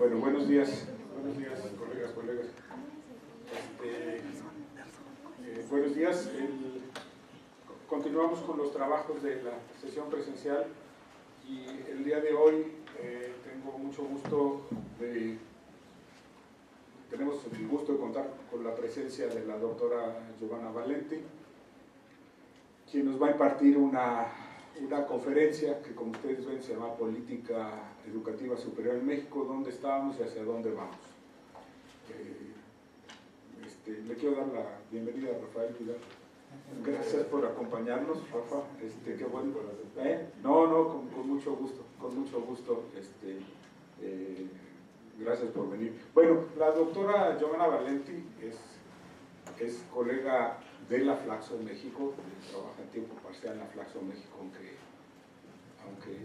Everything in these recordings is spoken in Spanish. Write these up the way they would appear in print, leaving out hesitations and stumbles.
Bueno, buenos días, colegas. Buenos días. Continuamos con los trabajos de la sesión presencial y el día de hoy tenemos el gusto de contar con la presencia de la doctora Giovanna Valenti, quien nos va a impartir una conferencia que, como ustedes ven, se llama Política Educativa Superior en México, dónde estábamos y hacia dónde vamos. Le quiero dar la bienvenida a Rafael Vidal. Gracias por acompañarnos, Rafa. Qué bueno. Con mucho gusto. Gracias por venir. Bueno, la doctora Giovanna Valenti es colega de la Flaxo México, trabaja en tiempo parcial en la Flaxo México, aunque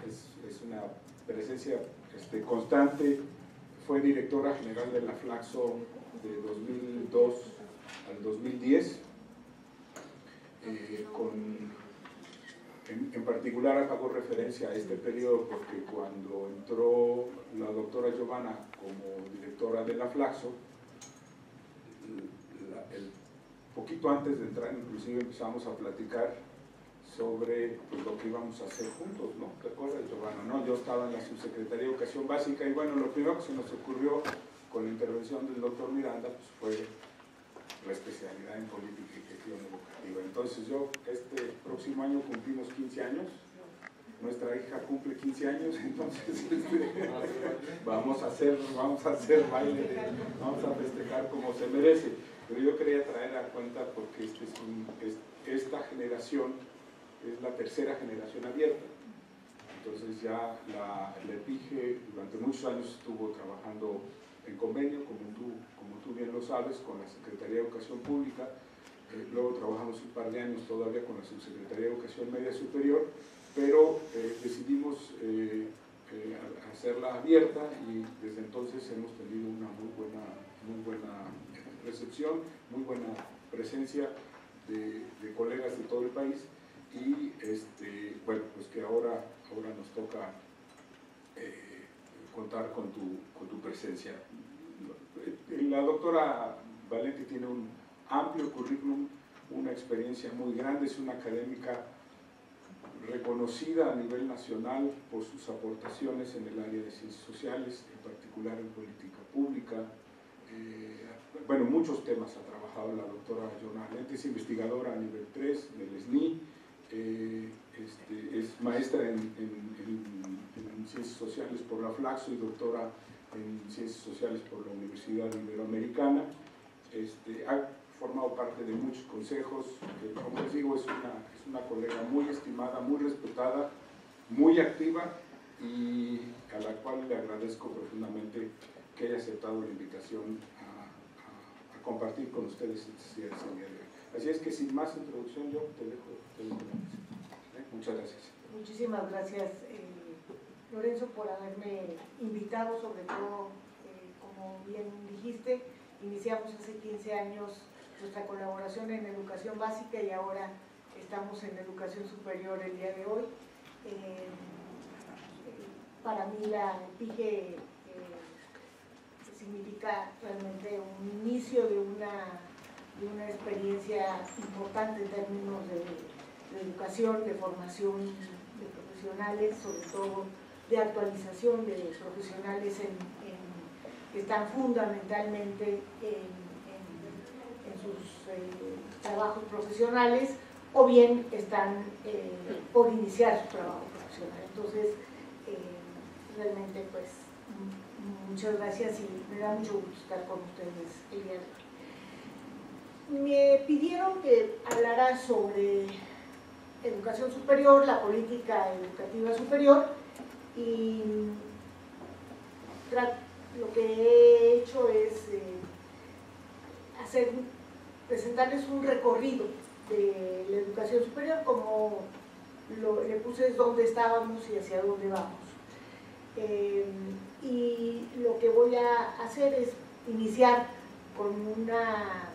es una presencia constante. Fue directora general de la Flaxo de 2002 al 2010. En particular hago referencia a este periodo porque cuando entró la doctora Giovanna como directora de la Flaxo, poquito antes de entrar inclusive empezamos a platicar sobre lo que íbamos a hacer juntos, ¿no? ¿Te acuerdas, Giovanna? ¿No? Yo estaba en la Subsecretaría de Educación Básica y bueno, lo primero que se nos ocurrió con la intervención del doctor Miranda pues fue la especialidad en política y gestión educativa. Entonces este próximo año cumplimos 15 años, nuestra hija cumple 15 años, entonces vamos a hacer baile, vamos a festejar como se merece. Pero yo quería traer a cuenta porque esta generación es la tercera generación abierta. Entonces ya la EPIGE durante muchos años estuvo trabajando en convenio, como tú bien lo sabes, con la Secretaría de Educación Pública. Luego trabajamos un par de años todavía con la Subsecretaría de Educación Media Superior, pero decidimos hacerla abierta y desde entonces hemos tenido una muy buena recepción, muy buena presencia de colegas de todo el país y bueno, pues que ahora nos toca contar con tu presencia. La doctora Valenti tiene un amplio currículum, una experiencia muy grande, es una académica reconocida a nivel nacional por sus aportaciones en el área de ciencias sociales, en particular en política pública. Bueno, muchos temas ha trabajado la doctora Giovanna Valenti, es investigadora a nivel 3 del SNI, es maestra en ciencias sociales por la Flaxo y doctora en ciencias sociales por la Universidad Iberoamericana. Ha formado parte de muchos consejos, como les digo, es una colega muy estimada, muy respetada, muy activa y a la cual le agradezco profundamente que haya aceptado la invitación a compartir con ustedes estas ideas el día de hoy. Así es que sin más introducción yo te dejo. Muchas gracias. Muchísimas gracias, Lorenzo, por haberme invitado, sobre todo, como bien dijiste, iniciamos hace 15 años nuestra colaboración en educación básica y ahora estamos en educación superior el día de hoy. Para mí la EPIGE significa realmente un inicio de una experiencia importante en términos de educación, de formación de profesionales, sobre todo de actualización de profesionales que están fundamentalmente en sus trabajos profesionales o bien están por iniciar su trabajo profesional. Entonces, realmente pues muchas gracias y me da mucho gusto estar con ustedes el día de hoy. Me pidieron que hablara sobre educación superior, la política educativa superior, y lo que he hecho es presentarles un recorrido de la educación superior, como le puse es dónde estábamos y hacia dónde vamos. Y lo que voy a hacer es iniciar con una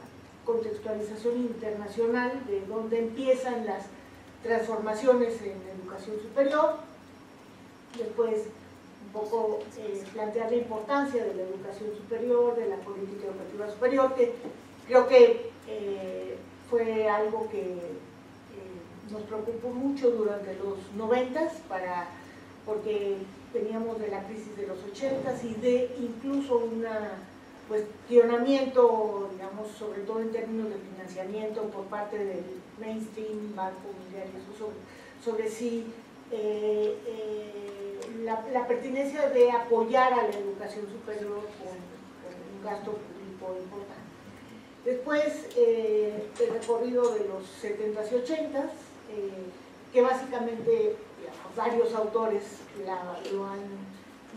contextualización internacional de dónde empiezan las transformaciones en educación superior. Después poco plantear la importancia de la educación superior, de la política educativa superior, que creo que fue algo que nos preocupó mucho durante los 90s, porque veníamos de la crisis de los 80s y de incluso un cuestionamiento, digamos, sobre todo en términos de financiamiento por parte del mainstream, Banco Mundial y eso, sobre si la pertinencia de apoyar a la educación superior con un gasto público importante. Después, el recorrido de los 70s y 80s, que básicamente, digamos, varios autores lo han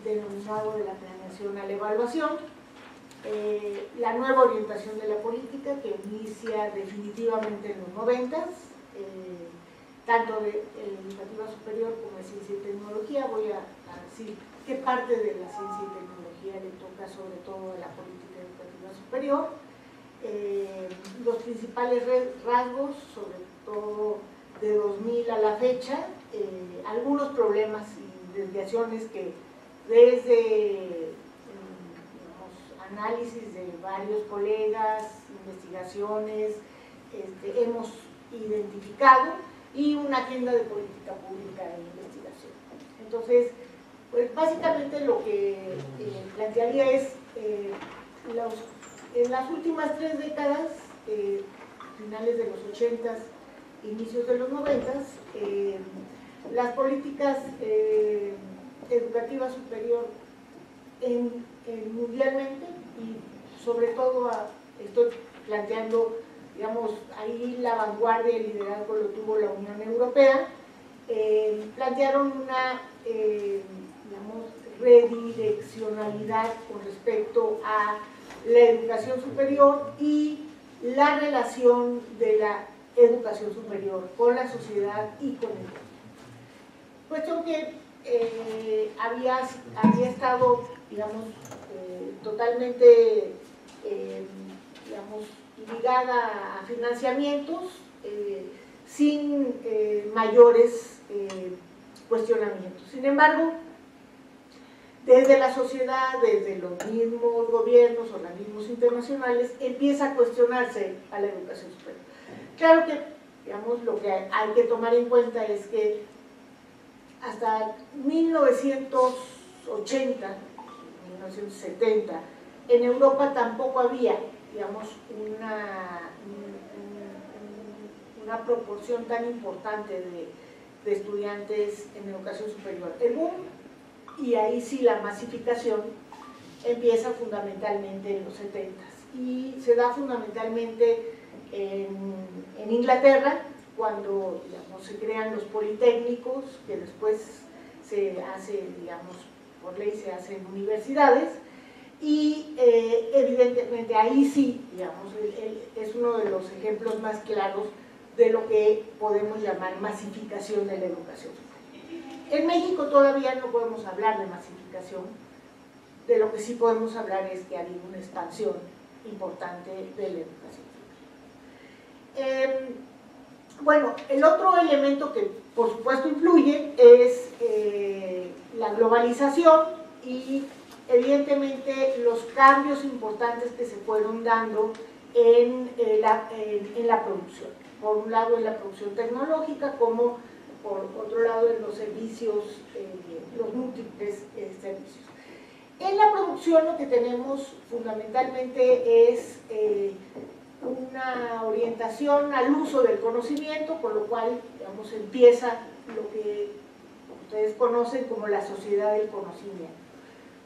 denominado de la planeación a la evaluación, la nueva orientación de la política que inicia definitivamente en los 90s, tanto de educativa superior como de ciencia y tecnología. Voy a decir qué parte de la ciencia y tecnología le toca sobre todo a la política educativa superior, los principales rasgos, sobre todo de 2000 a la fecha, algunos problemas y desviaciones que desde análisis de varios colegas, investigaciones, hemos identificado, y una agenda de política pública e investigación. Entonces, pues básicamente lo que plantearía es, en las últimas 3 décadas, finales de los 80s, inicios de los 90s, las políticas educativas superior mundialmente, y sobre todo estoy planteando, digamos, ahí la vanguardia y el liderazgo lo tuvo la Unión Europea, plantearon una, digamos, redireccionalidad con respecto a la educación superior y la relación de la educación superior con la sociedad y con el mundo. Cuestión que había estado, digamos, totalmente, digamos, ligada a financiamientos, sin mayores cuestionamientos. Sin embargo, desde la sociedad, desde los mismos gobiernos, organismos internacionales, empieza a cuestionarse a la educación superior. Claro que, digamos, lo que hay que tomar en cuenta es que hasta 1980, 1970, en Europa tampoco había, digamos, una proporción tan importante de estudiantes en educación superior. El boom, y ahí sí la masificación, empieza fundamentalmente en los 70s y se da fundamentalmente en Inglaterra, cuando, digamos, se crean los politécnicos, que después se hace, digamos, por ley se hacen universidades, y evidentemente ahí sí, digamos, es uno de los ejemplos más claros de lo que podemos llamar masificación de la educación. En México todavía no podemos hablar de masificación, de lo que sí podemos hablar es que ha habido una expansión importante de la educación. Bueno, el otro elemento que por supuesto influye es la globalización y evidentemente los cambios importantes que se fueron dando en la producción. Por un lado en la producción tecnológica, como por otro lado en los servicios, los múltiples servicios. En la producción lo que tenemos fundamentalmente es una orientación al uso del conocimiento, con lo cual, digamos, empieza lo que ustedes conocen como la sociedad del conocimiento,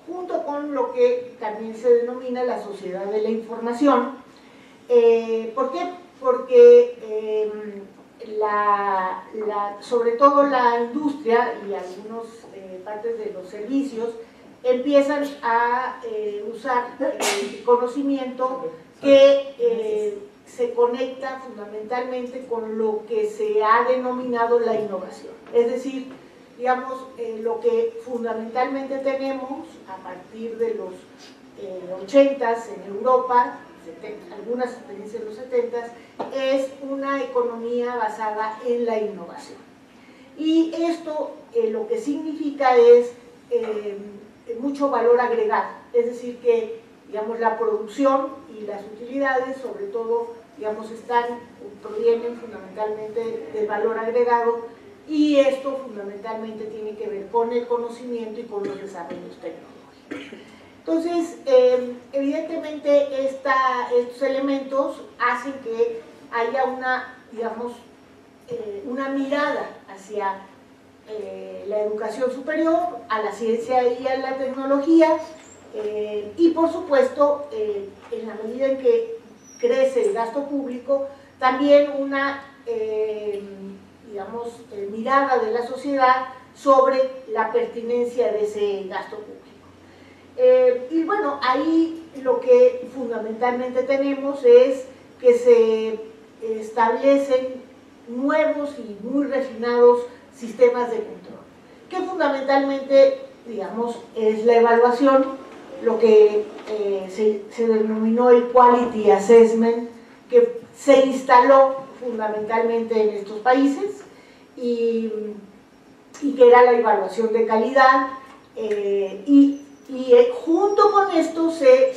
junto con lo que también se denomina la sociedad de la información. ¿Por qué? Porque sobre todo la industria y algunas partes de los servicios empiezan a usar conocimiento que se conecta fundamentalmente con lo que se ha denominado la innovación. Es decir, digamos, lo que fundamentalmente tenemos a partir de los 80s en Europa, algunas experiencias en los 70s, es una economía basada en la innovación. Y esto lo que significa es mucho valor agregado, es decir que, digamos, la producción y las utilidades, sobre todo, digamos, provienen fundamentalmente del valor agregado, y esto fundamentalmente tiene que ver con el conocimiento y con los desarrollos tecnológicos. Entonces, evidentemente estos elementos hacen que haya digamos, una mirada hacia la educación superior, a la ciencia y a la tecnología, y por supuesto, en la medida en que crece el gasto público, también una digamos, mirada de la sociedad sobre la pertinencia de ese gasto público. Y bueno, ahí lo que fundamentalmente tenemos es que se establecen nuevos y muy refinados sistemas de control, que fundamentalmente, digamos, es la evaluación, lo que se denominó el Quality Assessment, que se instaló fundamentalmente en estos países y que era la evaluación de calidad, y junto con esto se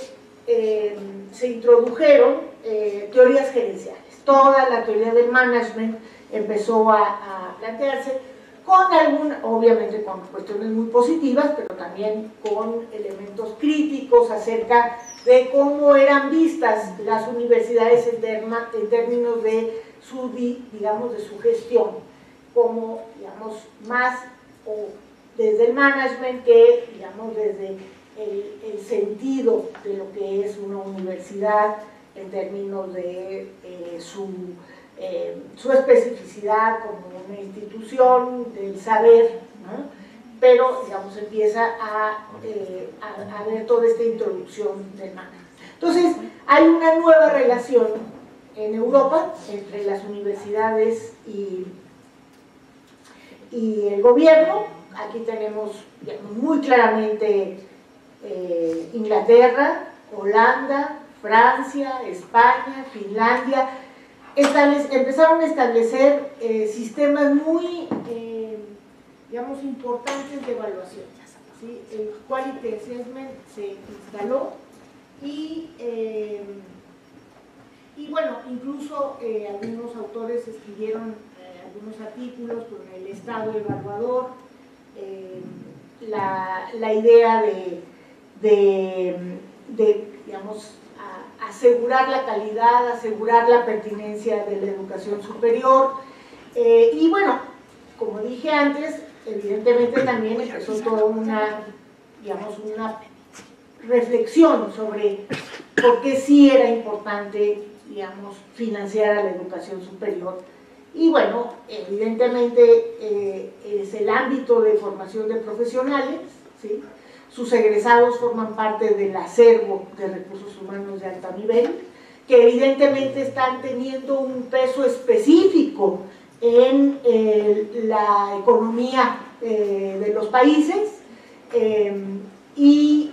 introdujeron teorías gerenciales. Toda la teoría del management empezó a plantearse obviamente con cuestiones muy positivas, pero también con elementos críticos acerca de cómo eran vistas las universidades en términos de digamos, de su gestión, como, digamos, más desde el management que, digamos, desde el sentido de lo que es una universidad en términos de su especificidad como una institución del saber, ¿no? Pero, digamos, empieza a ver toda esta introducción del management. Entonces, hay una nueva relación en Europa entre las universidades y el gobierno. Aquí tenemos, digamos, muy claramente Inglaterra, Holanda, Francia, España, Finlandia, empezaron a establecer sistemas muy, digamos, importantes de evaluación, ¿sí? El Quality Assessment se instaló y bueno, incluso algunos autores escribieron algunos artículos con el Estado evaluador, la idea de digamos, asegurar la calidad, asegurar la pertinencia de la educación superior, y bueno, como dije antes, evidentemente también empezó toda digamos, una reflexión sobre por qué sí era importante, digamos, financiar a la educación superior. Y bueno, evidentemente es el ámbito de formación de profesionales, ¿sí? Sus egresados forman parte del acervo de recursos humanos de alto nivel, que evidentemente están teniendo un peso específico en la economía de los países, y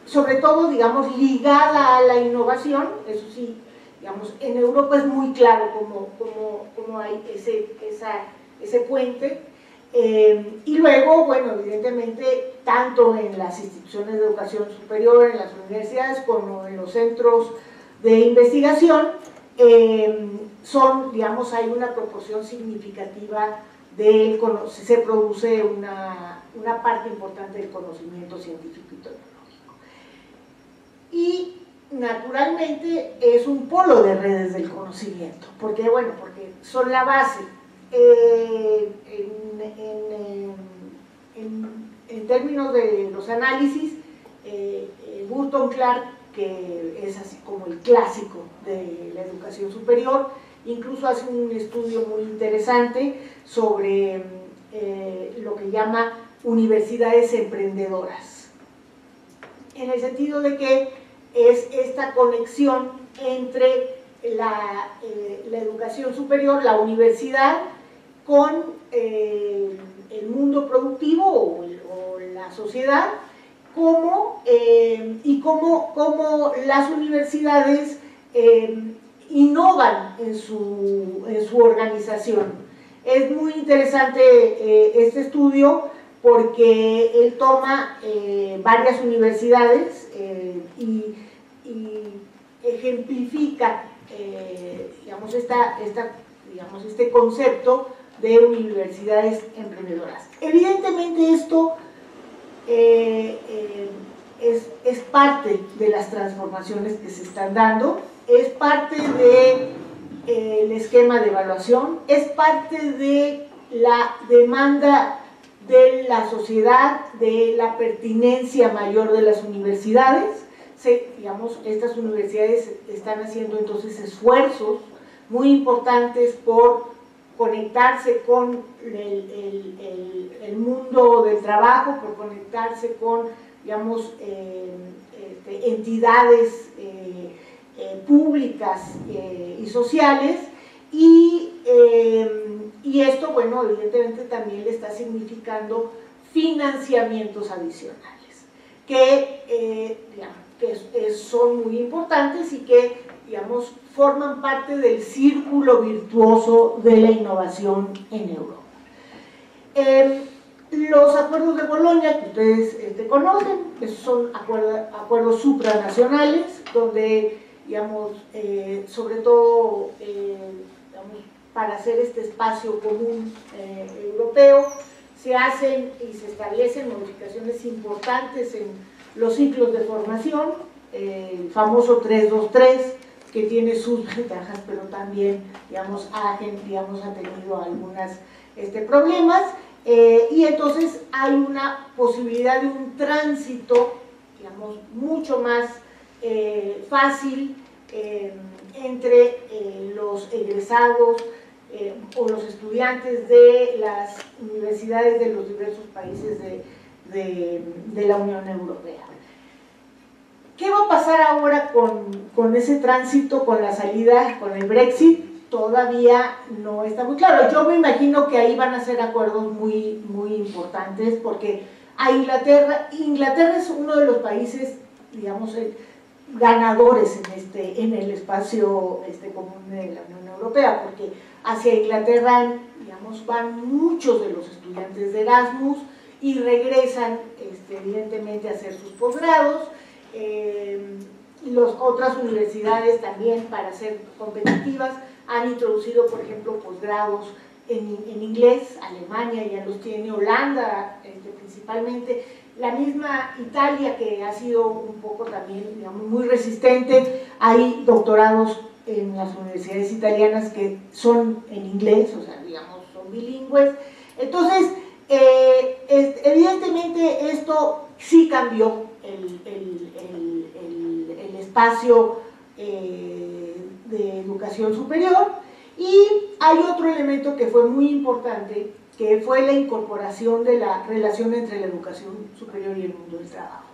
sobre todo, digamos, ligada a la innovación. Eso sí, digamos, en Europa es muy claro cómo hay ese puente. Y luego, bueno, evidentemente, tanto en las instituciones de educación superior, en las universidades, como en los centros de investigación, digamos, hay una proporción significativa se produce una parte importante del conocimiento científico y tecnológico. Y naturalmente es un polo de redes del conocimiento, porque son la base. En términos de los análisis, Burton Clark, que es así como el clásico de la educación superior, incluso hace un estudio muy interesante sobre lo que llama universidades emprendedoras, en el sentido de que es esta conexión entre la educación superior, la universidad, con el mundo productivo o la sociedad, y cómo las universidades innovan en su organización. Es muy interesante este estudio porque él toma varias universidades y ejemplifica digamos, este concepto de universidades emprendedoras. Evidentemente esto es parte de las transformaciones que se están dando, es parte del esquema de evaluación, es parte de la demanda de la sociedad, de la pertinencia mayor de las universidades. Digamos, estas universidades están haciendo entonces esfuerzos muy importantes por conectarse con el mundo del trabajo, por conectarse con, digamos, entidades públicas y sociales, y esto, bueno, evidentemente también le está significando financiamientos adicionales, que, digamos, son muy importantes y que, digamos, forman parte del círculo virtuoso de la innovación en Europa. Los acuerdos de Bolonia, que ustedes conocen, son acuerdos supranacionales, donde, digamos, sobre todo, digamos, para hacer este espacio común europeo, se hacen y se establecen modificaciones importantes en los ciclos de formación, el famoso 323, que tiene sus ventajas, pero también, digamos, ha tenido algunos problemas, y entonces hay una posibilidad de un tránsito, digamos, mucho más fácil entre los egresados o los estudiantes de las universidades de los diversos países de la Unión Europea. ¿Qué va a pasar ahora con ese tránsito, con la salida, con el Brexit? Todavía no está muy claro. Yo me imagino que ahí van a ser acuerdos muy, muy importantes, porque a Inglaterra es uno de los países, digamos, ganadores en el espacio común de la Unión Europea, porque hacia Inglaterra, digamos, van muchos de los estudiantes de Erasmus y regresan, evidentemente, a hacer sus posgrados. Las otras universidades también, para ser competitivas, han introducido, por ejemplo, posgrados en inglés. Alemania ya los tiene, Holanda principalmente, la misma Italia, que ha sido un poco también, digamos, muy resistente. Hay doctorados en las universidades italianas que son en inglés, o sea, digamos, son bilingües. Entonces, evidentemente esto sí cambió el espacio de educación superior, y hay otro elemento que fue muy importante, que fue la incorporación de la relación entre la educación superior y el mundo del trabajo.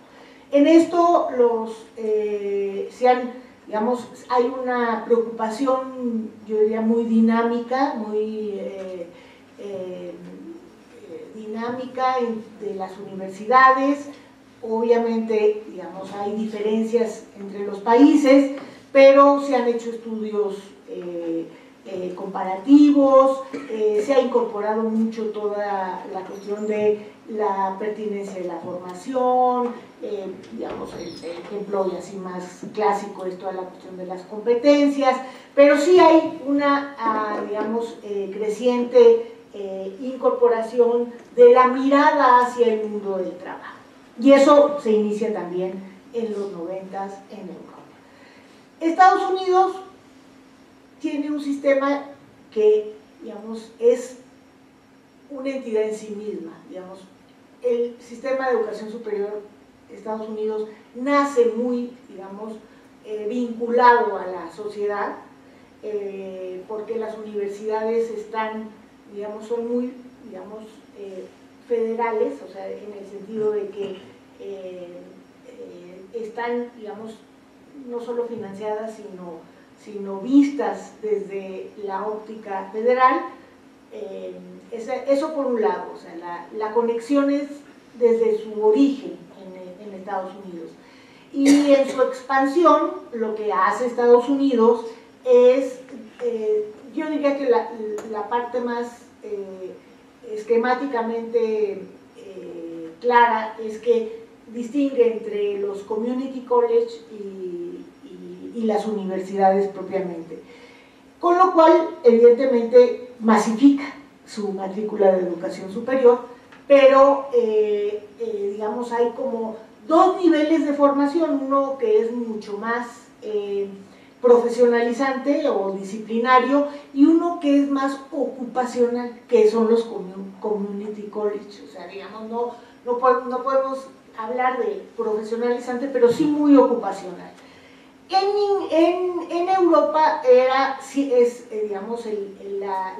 En esto digamos, hay una preocupación, yo diría, muy dinámica, de las universidades. Obviamente, digamos, hay diferencias entre los países, pero se han hecho estudios comparativos, se ha incorporado mucho toda la cuestión de la pertinencia de la formación, digamos, el ejemplo y así más clásico es toda la cuestión de las competencias, pero sí hay una, digamos, creciente incorporación de la mirada hacia el mundo del trabajo. Y eso se inicia también en los 90s en Europa. Estados Unidos tiene un sistema que, digamos, es una entidad en sí misma. Digamos, el sistema de educación superior de Estados Unidos nace muy, digamos, vinculado a la sociedad, porque las universidades están, digamos, son muy, digamos, federales, o sea, en el sentido de que están, digamos, no solo financiadas, sino vistas desde la óptica federal. Eso por un lado, o sea, la conexión es desde su origen en Estados Unidos. Y en su expansión, lo que hace Estados Unidos es, yo diría que la parte más esquemáticamente clara es que distingue entre los community college y las universidades propiamente, con lo cual evidentemente masifica su matrícula de educación superior, pero digamos hay como dos niveles de formación, uno que es mucho más profesionalizante o disciplinario y uno que es más ocupacional, que son los community college. O sea, digamos, no podemos hablar de profesionalizante, pero sí muy ocupacional. En Europa digamos,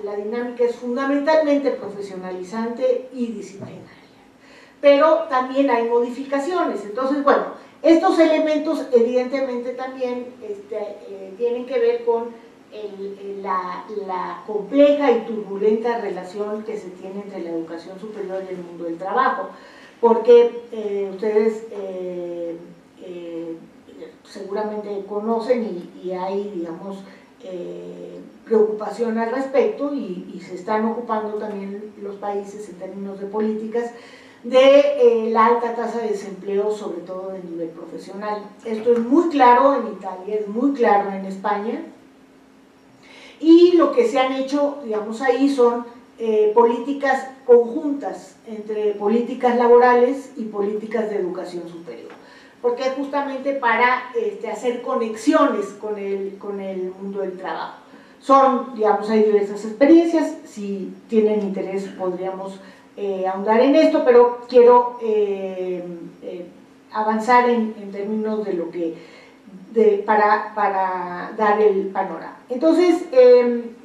la dinámica es fundamentalmente profesionalizante y disciplinaria, pero también hay modificaciones. Entonces, bueno, estos elementos evidentemente también tienen que ver con la compleja y turbulenta relación que se tiene entre la educación superior y el mundo del trabajo, porque ustedes seguramente conocen y hay, digamos, preocupación al respecto y se están ocupando también los países en términos de políticas de la alta tasa de desempleo, sobre todo de nivel profesional. Esto es muy claro en Italia, es muy claro en España, y lo que se han hecho, digamos, ahí son políticas conjuntas entre políticas laborales y políticas de educación superior, porque es justamente para hacer conexiones con el mundo del trabajo. Son, digamos, hay diversas experiencias, si tienen interés podríamos ahondar en esto, pero quiero avanzar en términos de lo que, para dar el panorama. Entonces,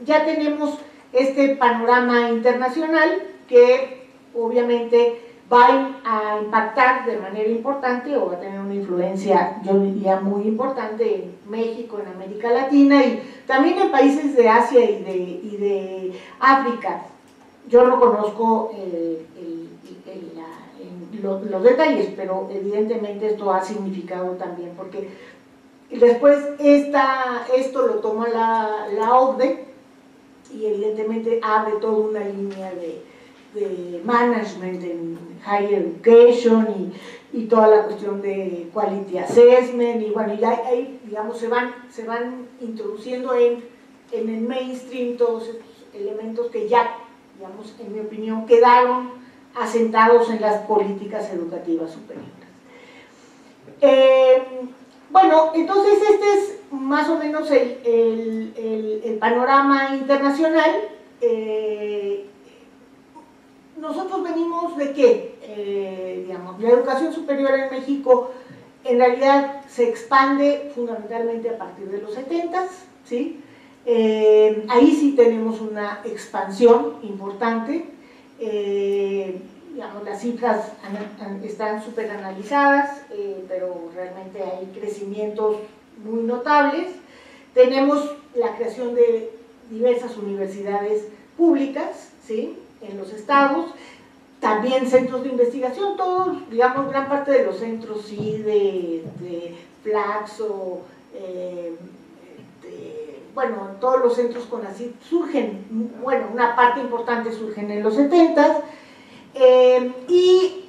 ya tenemos este panorama internacional que obviamente va a impactar de manera importante o va a tener una influencia, yo diría, muy importante en México, en América Latina y también en países de Asia y de África. Yo no conozco los detalles, pero evidentemente esto ha significado también, porque después esto lo toma la OCDE y evidentemente abre toda una línea de management en higher education y toda la cuestión de quality assessment, y bueno, ya ahí, digamos, se van introduciendo en el mainstream todos estos elementos que ya, digamos, en mi opinión, quedaron asentados en las políticas educativas superiores. Bueno, entonces este es más o menos el panorama internacional. Nosotros venimos de qué? Digamos, la educación superior en México en realidad se expande fundamentalmente a partir de los 70s, ¿sí? Ahí sí tenemos una expansión importante, digamos, las cifras están súper analizadas, pero realmente hay crecimientos muy notables. Tenemos la creación de diversas universidades públicas, ¿sí?, en los estados, también centros de investigación, todos, digamos, gran parte de los centros, sí, de Flaxo, bueno, todos los centros CONACYT surgen, bueno, una parte importante surgen en los 70s, y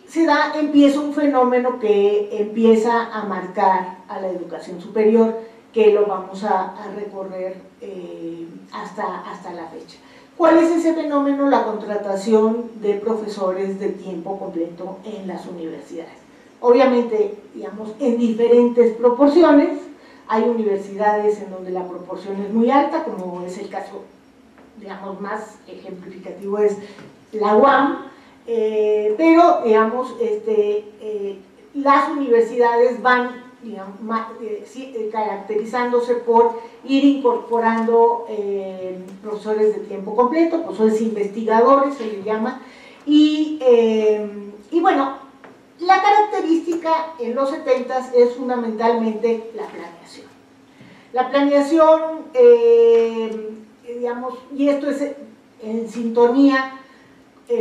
empieza un fenómeno que empieza a marcar a la educación superior, que lo vamos a recorrer hasta la fecha. ¿Cuál es ese fenómeno? La contratación de profesores de tiempo completo en las universidades. Obviamente, digamos, en diferentes proporciones. Hay universidades en donde la proporción es muy alta, como es el caso, digamos, más ejemplificativo es la UAM, pero, digamos, las universidades van, digamos, caracterizándose por ir incorporando profesores de tiempo completo, profesores investigadores se les llama, y bueno, la característica en los 70s es fundamentalmente la planeación. La planeación, digamos, y esto es en sintonía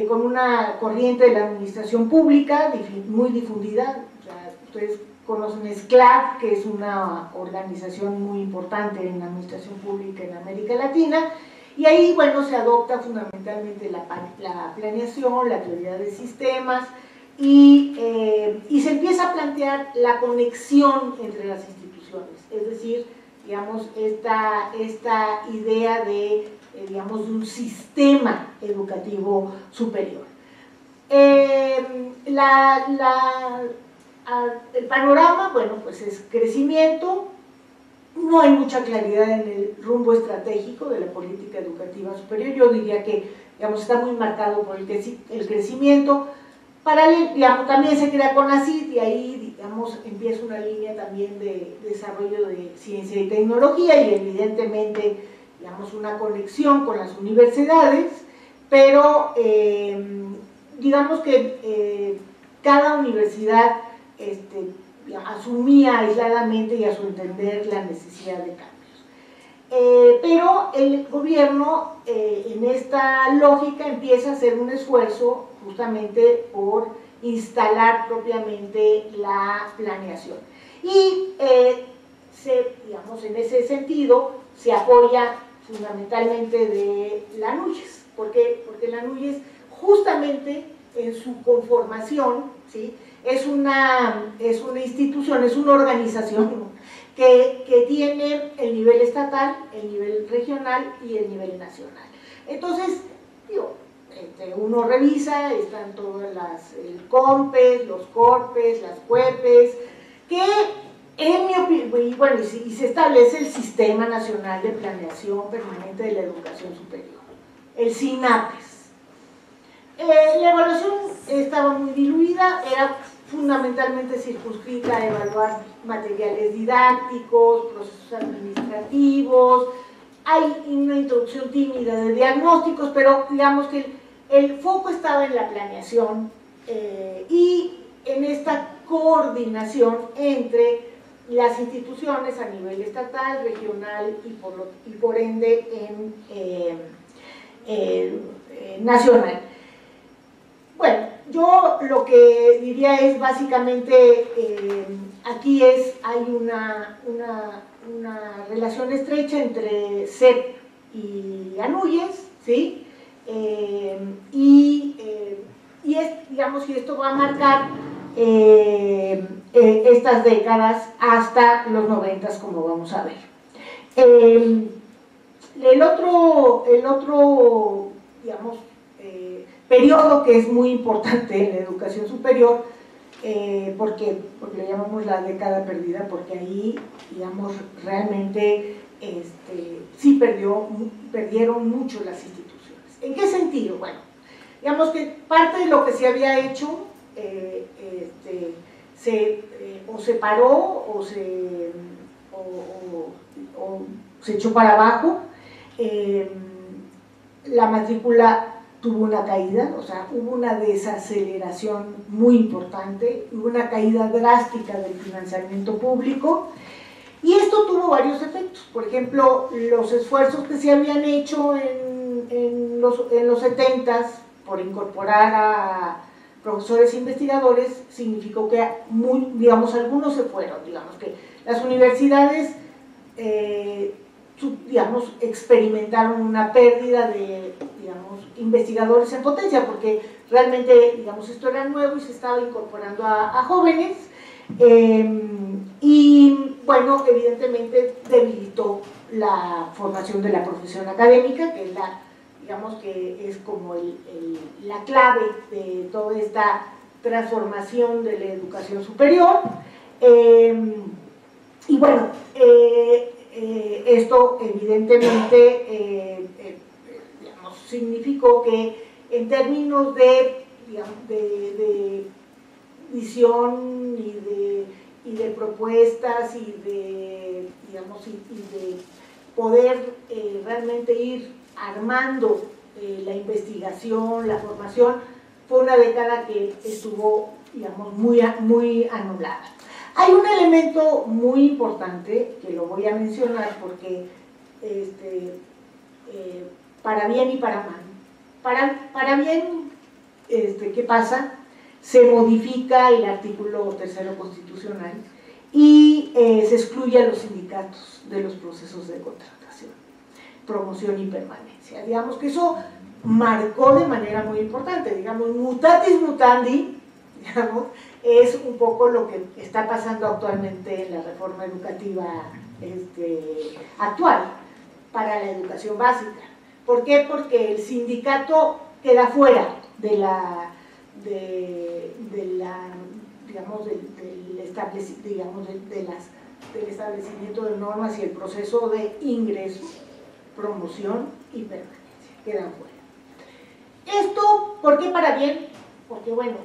con una corriente de la administración pública muy difundida. O sea, ustedes conocen SCLAD, que es una organización muy importante en la administración pública en América Latina, y ahí, bueno, se adopta fundamentalmente la planeación, la teoría de sistemas, y se empieza a plantear la conexión entre las instituciones, es decir, digamos, esta idea de, digamos, de un sistema educativo superior. El panorama, bueno, pues es crecimiento, no hay mucha claridad en el rumbo estratégico de la política educativa superior, yo diría que, digamos, está muy marcado por el crecimiento. Digamos, también se crea CONACYT y ahí, digamos, empieza una línea también de desarrollo de ciencia y tecnología y evidentemente, digamos, una conexión con las universidades, pero digamos que cada universidad asumía aisladamente y a su entender la necesidad de cambios. Pero el gobierno en esta lógica empieza a hacer un esfuerzo justamente por instalar propiamente la planeación. Y digamos, en ese sentido se apoya fundamentalmente de la NUYES. ¿Por qué? Porque la NUYES justamente en su conformación, ¿sí?, es una institución, es una organización que tiene el nivel estatal, el nivel regional y el nivel nacional. Entonces, digo, uno revisa, están todas el COMPES, los CORPES, las CUEPES, que en mi opinión, y bueno, y se establece el Sistema Nacional de Planeación Permanente de la Educación Superior, el SINAPES. La evaluación estaba muy diluida, era fundamentalmente circunscrita a evaluar materiales didácticos, procesos administrativos, hay una introducción tímida de diagnósticos, pero digamos que el foco estaba en la planeación y en esta coordinación entre las instituciones a nivel estatal, regional y por ende nacional. Bueno, yo lo que diría es básicamente, aquí hay una relación estrecha entre CEP y ANUYES, ¿sí? Digamos que esto va a marcar estas décadas hasta los 90, como vamos a ver. El otro digamos, periodo que es muy importante en la educación superior, porque le llamamos la década perdida, porque ahí, digamos, realmente sí perdieron mucho las instituciones. ¿En qué sentido? Bueno, digamos que parte de lo que se había hecho o se paró o se echó para abajo. La matrícula tuvo una caída, o sea, hubo una desaceleración muy importante, hubo una caída drástica del financiamiento público, y esto tuvo varios efectos. Por ejemplo, los esfuerzos que se habían hecho en los 70s por incorporar a profesores e investigadores significó que, digamos, algunos se fueron, digamos que las universidades digamos, experimentaron una pérdida de, digamos, investigadores en potencia, porque realmente, digamos, esto era nuevo y se estaba incorporando a jóvenes, y bueno, evidentemente debilitó la formación de la profesión académica, que es digamos que es como la clave de toda esta transformación de la educación superior. Y bueno, esto evidentemente digamos, significó que en términos de visión y de propuestas y de, digamos, y de poder realmente ir armando la investigación, la formación, fue una década que estuvo, digamos, muy anulada. Hay un elemento muy importante que lo voy a mencionar porque para bien y para mal. Para bien, ¿qué pasa? Se modifica el artículo 3º constitucional y se excluye a los sindicatos de los procesos de contratación, promoción y permanencia. Digamos que eso marcó de manera muy importante, digamos, mutatis mutandi, digamos, es un poco lo que está pasando actualmente en la reforma educativa actual para la educación básica. ¿Por qué? Porque el sindicato queda fuera de la, digamos, del establecimiento de normas y el proceso de ingreso, promoción y permanencia, quedan fuera. Esto, ¿por qué para bien? Porque, bueno,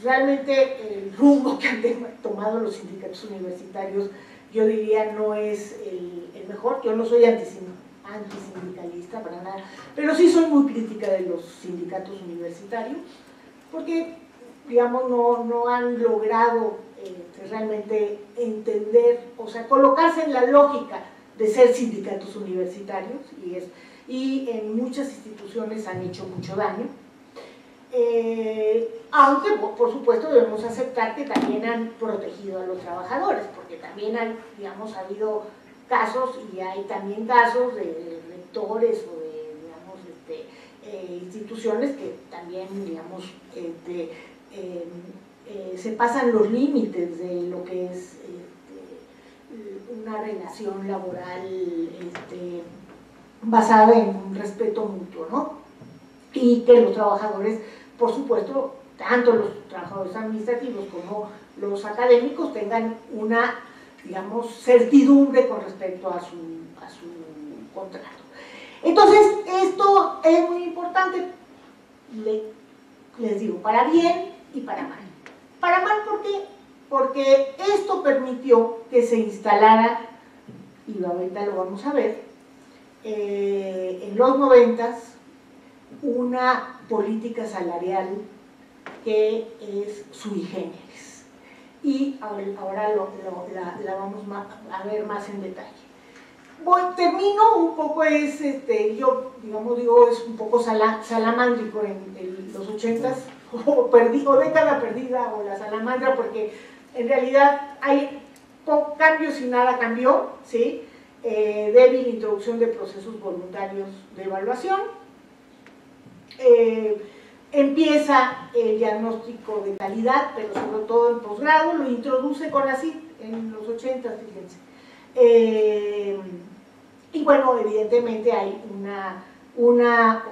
realmente el rumbo que han tomado los sindicatos universitarios, yo diría, no es el mejor. Yo no soy antisindicalista para nada, pero sí soy muy crítica de los sindicatos universitarios, porque, digamos, no han logrado realmente entender, o sea, colocarse en la lógica de ser sindicatos universitarios, y en muchas instituciones han hecho mucho daño. Aunque, por supuesto, debemos aceptar que también han protegido a los trabajadores, porque también han, digamos, ha habido casos, y hay también casos de rectores o de, digamos, instituciones que también, digamos, se pasan los límites de lo que es una relación laboral basada en un respeto mutuo, ¿no? Y que los trabajadores, por supuesto, tanto los trabajadores administrativos como los académicos tengan una, digamos, certidumbre con respecto a su contrato. Entonces, esto es muy importante, les digo, para bien y para mal. Para mal, ¿por qué? Porque esto permitió que se instalara, y ahorita lo vamos a ver, en los 90s, una política salarial que es sui generis, y ahora la vamos a ver más en detalle. Termino un poco, yo digamos, digo, es un poco salamándrico en los 80s, o década perdida, o la salamandra, porque en realidad hay cambios y nada cambió, ¿sí? Débil introducción de procesos voluntarios de evaluación. Empieza el diagnóstico de calidad, pero sobre todo en posgrado, lo introduce CONACYT en los 80, fíjense. Y bueno, evidentemente hay una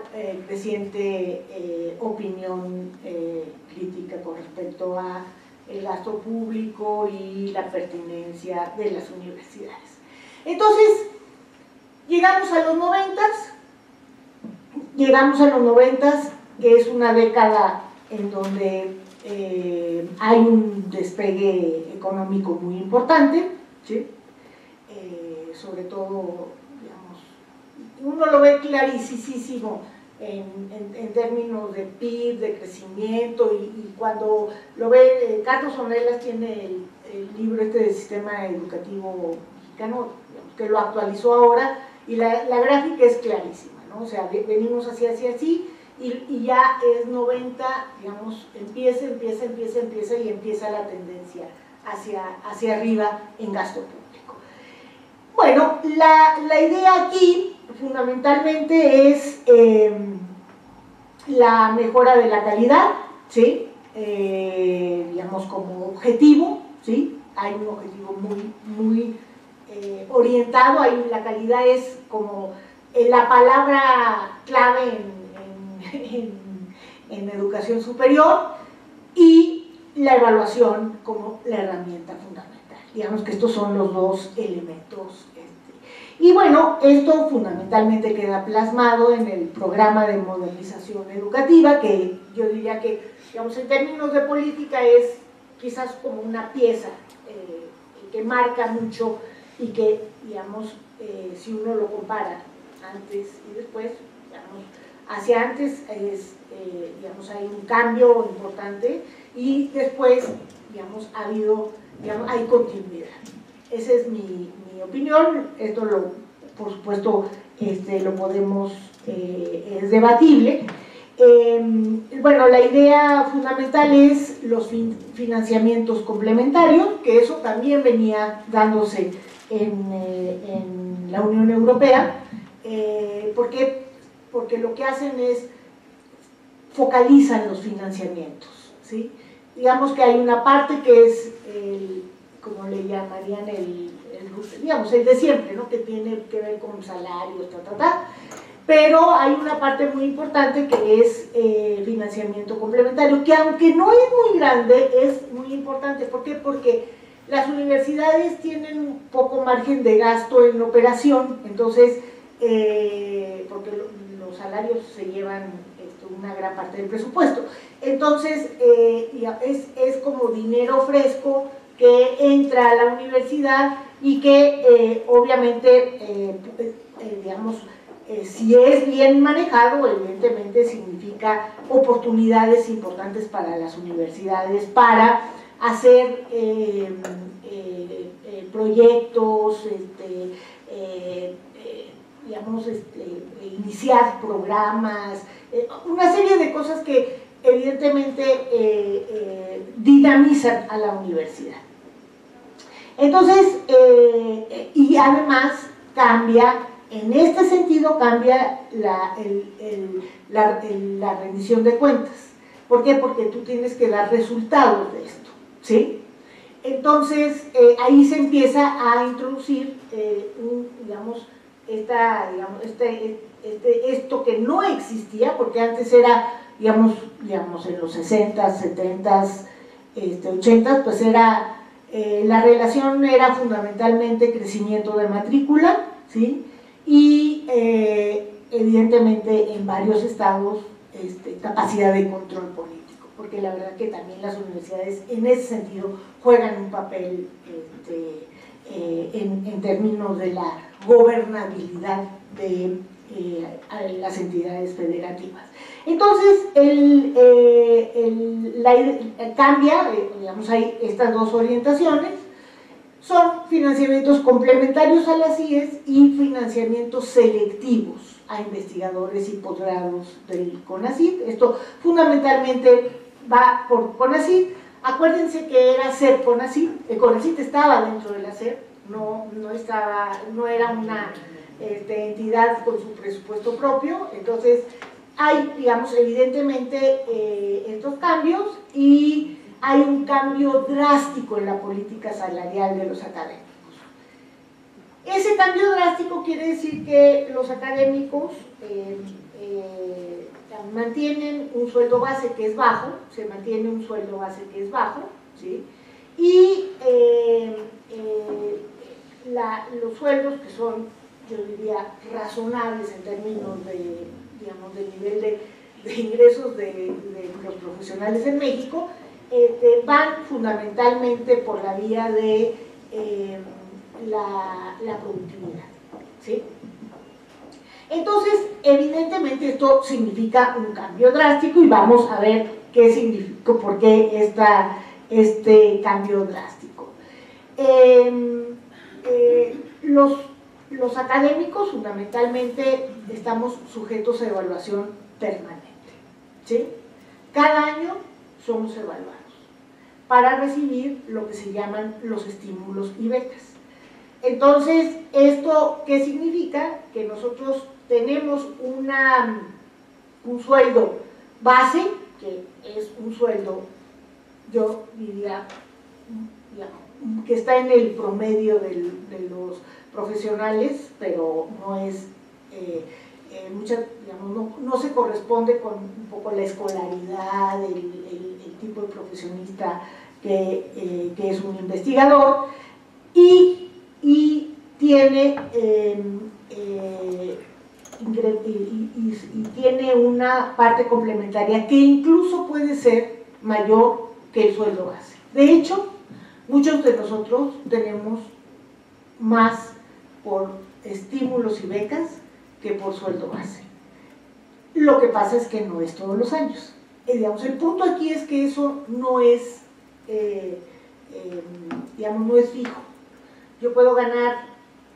creciente opinión crítica con respecto a el gasto público y la pertinencia de las universidades. Entonces, llegamos a los 90s, que es una década en donde hay un despegue económico muy importante, ¿sí? Sobre todo, digamos, uno lo ve clarísimo en términos de PIB, de crecimiento, y cuando lo ve, Carlos Ornelas tiene el libro del Sistema Educativo Mexicano, que lo actualizó ahora, y la gráfica es clarísima, ¿no? O sea, venimos así, y ya es 90, digamos, empieza y empieza la tendencia hacia arriba en gasto público. Bueno, la idea aquí fundamentalmente es la mejora de la calidad, ¿sí? Digamos, como objetivo, ¿sí? Hay un objetivo muy orientado, ahí la calidad es como la palabra clave en educación superior, y la evaluación como la herramienta fundamental. Digamos que estos son los dos elementos. Y bueno, esto fundamentalmente queda plasmado en el programa de modernización educativa, que yo diría que, digamos, en términos de política es quizás como una pieza que marca mucho, y que, digamos, si uno lo compara antes y después, digamos, hacia antes digamos, hay un cambio importante, y después, digamos, hay continuidad. Esa es mi opinión. Esto por supuesto, lo podemos, es debatible. Bueno, la idea fundamental es los financiamientos complementarios, que eso también venía dándose en la Unión Europea. Porque lo que hacen es focalizan los financiamientos, ¿sí? digamos que hay una parte que es, como le llamarían, digamos, el de siempre, ¿no? Que tiene que ver con salarios, pero hay una parte muy importante que es financiamiento complementario, que aunque no es muy grande, es muy importante. ¿Por qué? Porque las universidades tienen un poco margen de gasto en operación, entonces, porque los salarios se llevan una gran parte del presupuesto. Entonces, es como dinero fresco que entra a la universidad y que obviamente, digamos, si es bien manejado, evidentemente significa oportunidades importantes para las universidades para hacer proyectos, digamos, iniciar programas, una serie de cosas que evidentemente dinamizan a la universidad. Entonces, y además cambia, en este sentido cambia la rendición de cuentas. ¿Por qué? Porque tú tienes que dar resultados de esto, ¿sí? Entonces, ahí se empieza a introducir, digamos, esto que no existía, porque antes era, digamos en los 60s, 70s, 80s, pues era, la relación era fundamentalmente crecimiento de matrícula, ¿sí? Y evidentemente en varios estados capacidad de control político, porque la verdad que también las universidades en ese sentido juegan un papel en términos de la gobernabilidad de las entidades federativas. Entonces, cambia, digamos, hay estas dos orientaciones, son financiamientos complementarios a las CIES y financiamientos selectivos a investigadores y posgrados del CONACYT. Esto fundamentalmente va por CONACYT. Acuérdense que era SEP CONACYT, el CONACYT estaba dentro de la SEP, no era una entidad con su presupuesto propio. Entonces hay, digamos, evidentemente estos cambios, y hay un cambio drástico en la política salarial de los académicos. Ese cambio drástico quiere decir que los académicos mantienen un sueldo base que es bajo, se mantiene un sueldo base que es bajo, ¿sí? Y los sueldos que son, yo diría, razonables en términos de, digamos, del nivel de ingresos de los profesionales en México, van fundamentalmente por la vía de la productividad, ¿sí? Entonces, evidentemente esto significa un cambio drástico, y vamos a ver qué significa, por qué este cambio drástico. Los académicos fundamentalmente estamos sujetos a evaluación permanente, ¿sí? Cada año somos evaluados para recibir lo que se llaman los estímulos y becas. Entonces, ¿esto qué significa? Que nosotros tenemos un sueldo base, que es un sueldo, yo diría, que está en el promedio de los profesionales, pero no es, digamos, no se corresponde con un poco la escolaridad, el tipo de profesionista que es un investigador, y tiene tiene una parte complementaria que incluso puede ser mayor que el sueldo base. De hecho, muchos de nosotros tenemos más por estímulos y becas que por sueldo base. Lo que pasa es que no es todos los años. Digamos, el punto aquí es que eso no es, digamos, no es fijo. Yo puedo ganar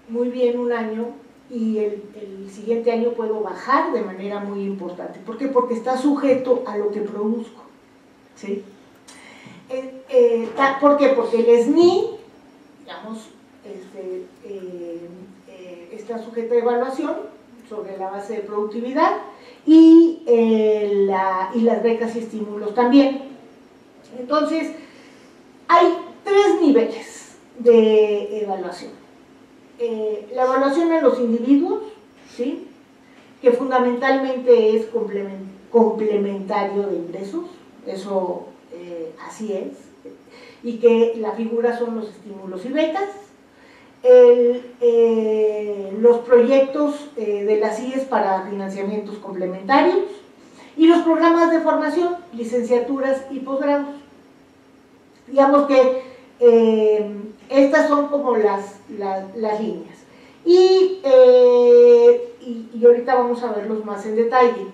muy bien un año y el siguiente año puedo bajar de manera muy importante. ¿Por qué? Porque está sujeto a lo que produzco, ¿sí? ¿Por qué? Porque el SNI, digamos, está sujeto a evaluación sobre la base de productividad, y las becas y estímulos también. Entonces, hay 3 niveles de evaluación. La evaluación en los individuos, ¿sí?, que fundamentalmente es complementario de ingresos, eso así es, y que la figura son los estímulos y becas. Los proyectos de las IES para financiamientos complementarios y los programas de formación, licenciaturas y posgrados. Digamos que estas son como las líneas. Y ahorita vamos a verlos más en detalle.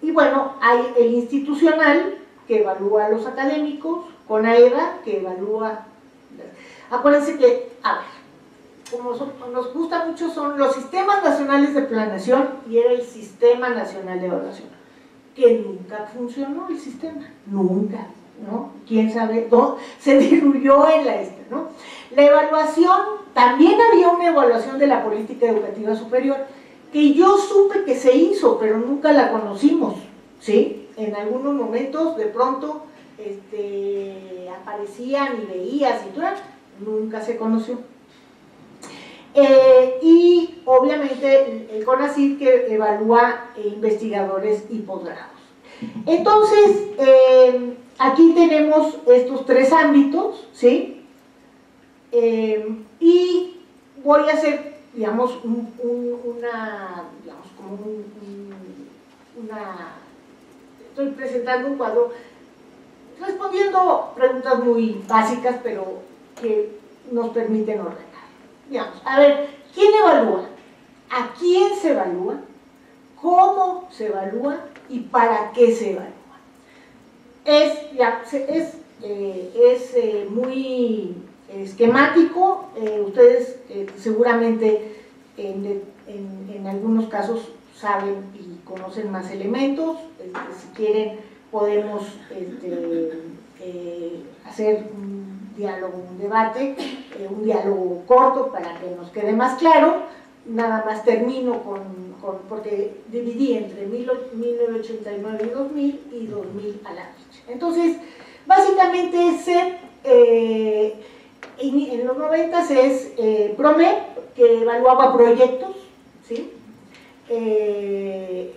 Y bueno, hay el institucional, que evalúa a los académicos, CONAEDA, que evalúa... Acuérdense que, a ver, como nos gusta mucho, son los sistemas nacionales de planeación y era el Sistema Nacional de Evaluación, que nunca funcionó el sistema, nunca, ¿no? ¿Quién sabe? No, se diluyó en ¿no? La evaluación, también había una evaluación de la política educativa superior, que yo supe que se hizo, pero nunca la conocimos, ¿sí? En algunos momentos, de pronto, aparecían y veías y todo, nunca se conoció. Y obviamente el CONACYT, que evalúa investigadores y posgrados. Entonces, aquí tenemos estos 3 ámbitos, ¿sí? Y voy a hacer, digamos, estoy presentando un cuadro respondiendo preguntas muy básicas, pero que nos permiten ordenar. Digamos, a ver, ¿quién evalúa? ¿A quién se evalúa? ¿Cómo se evalúa? ¿Y para qué se evalúa? Es muy esquemático. Ustedes seguramente en algunos casos saben y conocen más elementos. Si quieren podemos hacer un diálogo, un debate, un diálogo corto para que nos quede más claro. Nada más termino porque dividí entre 1989 y 2000 y 2000 a la fecha. Entonces, básicamente en los 90 es PROMEP, que evaluaba proyectos, ¿sí?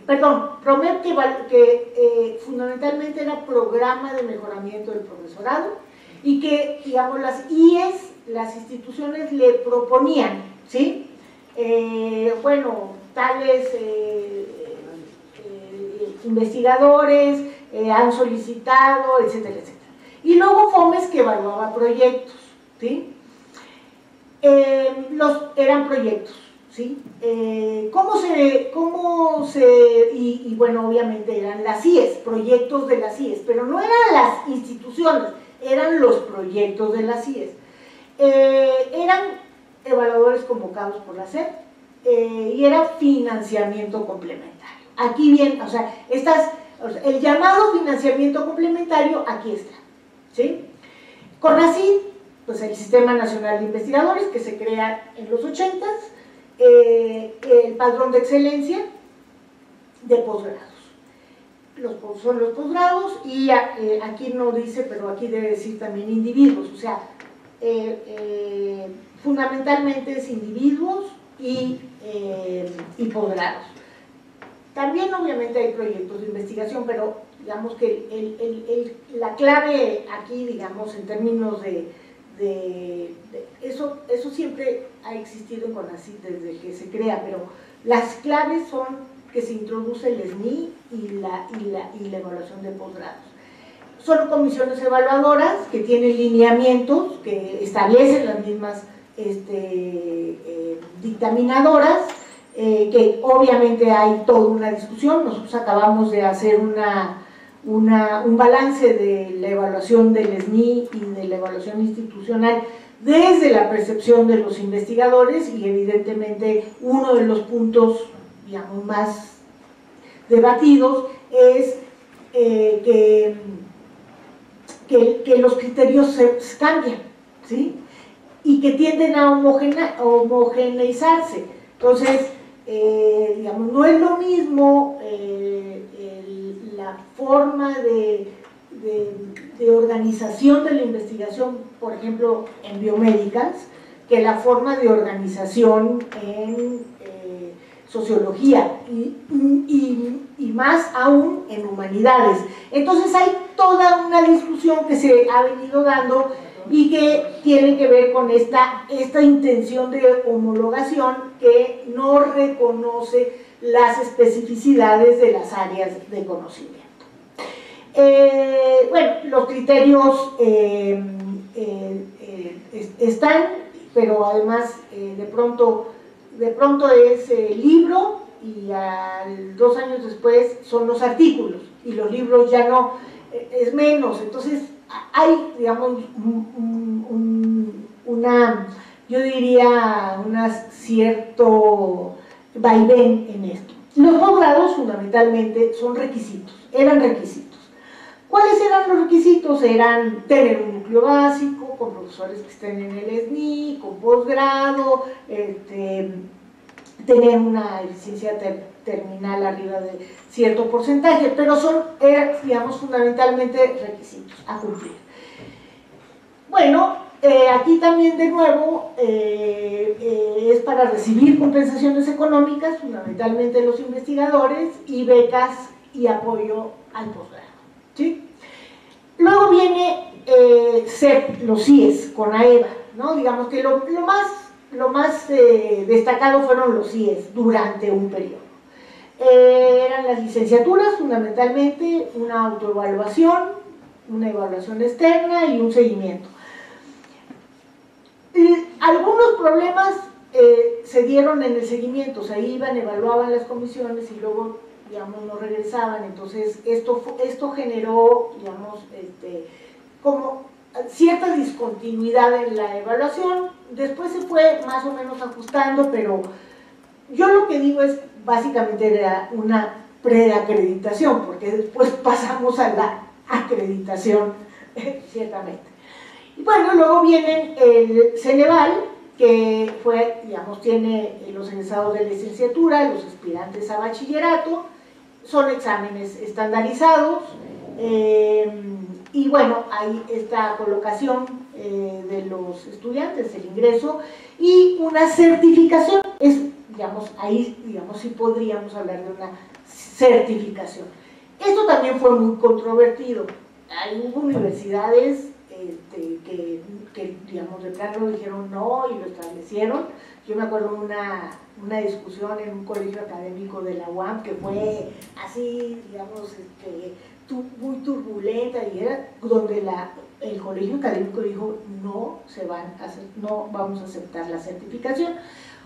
PROMEP, que fundamentalmente era programa de mejoramiento del profesorado, y que, digamos, las IES, las instituciones le proponían, ¿sí? Bueno, tales investigadores han solicitado, etcétera, etcétera. Y luego FOMES, que evaluaba proyectos, ¿sí? Eran proyectos, ¿sí? Y bueno, obviamente eran las IES, proyectos de las IES, pero no eran las instituciones, eran los proyectos de las IES. Eran evaluadores convocados por la SEP y era financiamiento complementario. Aquí bien, o sea, el llamado financiamiento complementario, aquí está, ¿sí? CONACYT, pues el Sistema Nacional de Investigadores, que se crea en los 80s, el padrón de excelencia de posgrados. Son los posgrados, y aquí no dice, pero aquí debe decir también individuos, o sea, fundamentalmente es individuos y posgrados. También obviamente hay proyectos de investigación, pero digamos que la clave aquí, digamos, en términos de eso siempre ha existido en CONACYT desde que se crea, pero las claves son que se introduce el SNI y la evaluación de posgrados. Son comisiones evaluadoras que tienen lineamientos, que establecen las mismas dictaminadoras, que obviamente hay toda una discusión. Nosotros acabamos de hacer un balance de la evaluación del SNI y de la evaluación institucional desde la percepción de los investigadores, y evidentemente uno de los puntos, digamos, más debatidos es que los criterios se cambian, ¿sí? Y que tienden a homogeneizarse. Entonces, digamos, no es lo mismo la forma de de organización de la investigación, por ejemplo, en biomédicas, que la forma de organización en sociología y más aún en humanidades. Entonces hay toda una discusión que se ha venido dando y que tiene que ver con esta intención de homologación que no reconoce las especificidades de las áreas de conocimiento. Bueno, los criterios están, pero además de pronto es libro y 2 años después son los artículos y los libros ya no, es menos. Entonces hay, digamos, yo diría, cierto vaivén en esto. Los posgrados fundamentalmente son requisitos, eran requisitos. ¿Cuáles eran los requisitos? Eran tener un núcleo básico, con profesores que estén en el SNI, con posgrado, tener una eficiencia terminal arriba de cierto porcentaje, pero eran, digamos, fundamentalmente requisitos a cumplir. Bueno, aquí también de nuevo es para recibir compensaciones económicas, fundamentalmente los investigadores, y becas y apoyo al posgrado, ¿sí? Luego viene los CIES con AEVA, ¿no? Digamos que lo más destacado fueron los CIES durante un periodo. Eran las licenciaturas, fundamentalmente, una autoevaluación, una evaluación externa y un seguimiento. Algunos problemas se dieron en el seguimiento, o sea, iban, evaluaban las comisiones y luego, digamos, no regresaban. Entonces esto generó, digamos, como cierta discontinuidad en la evaluación. Después se fue más o menos ajustando, pero yo lo que digo es, básicamente era una preacreditación, porque después pasamos a la acreditación, ciertamente. Y bueno, luego viene el Ceneval, que fue, digamos, tiene los egresados de licenciatura, los aspirantes a bachillerato, son exámenes estandarizados, y bueno, hay esta colocación de los estudiantes, el ingreso, y una certificación, digamos, ahí, digamos, sí podríamos hablar de una certificación. Esto también fue muy controvertido. Hubo universidades que digamos, de plano dijeron no y lo establecieron. Yo me acuerdo una discusión en un colegio académico de la UAM que fue así, digamos, muy turbulenta, y era donde el colegio académico dijo no vamos a aceptar la certificación.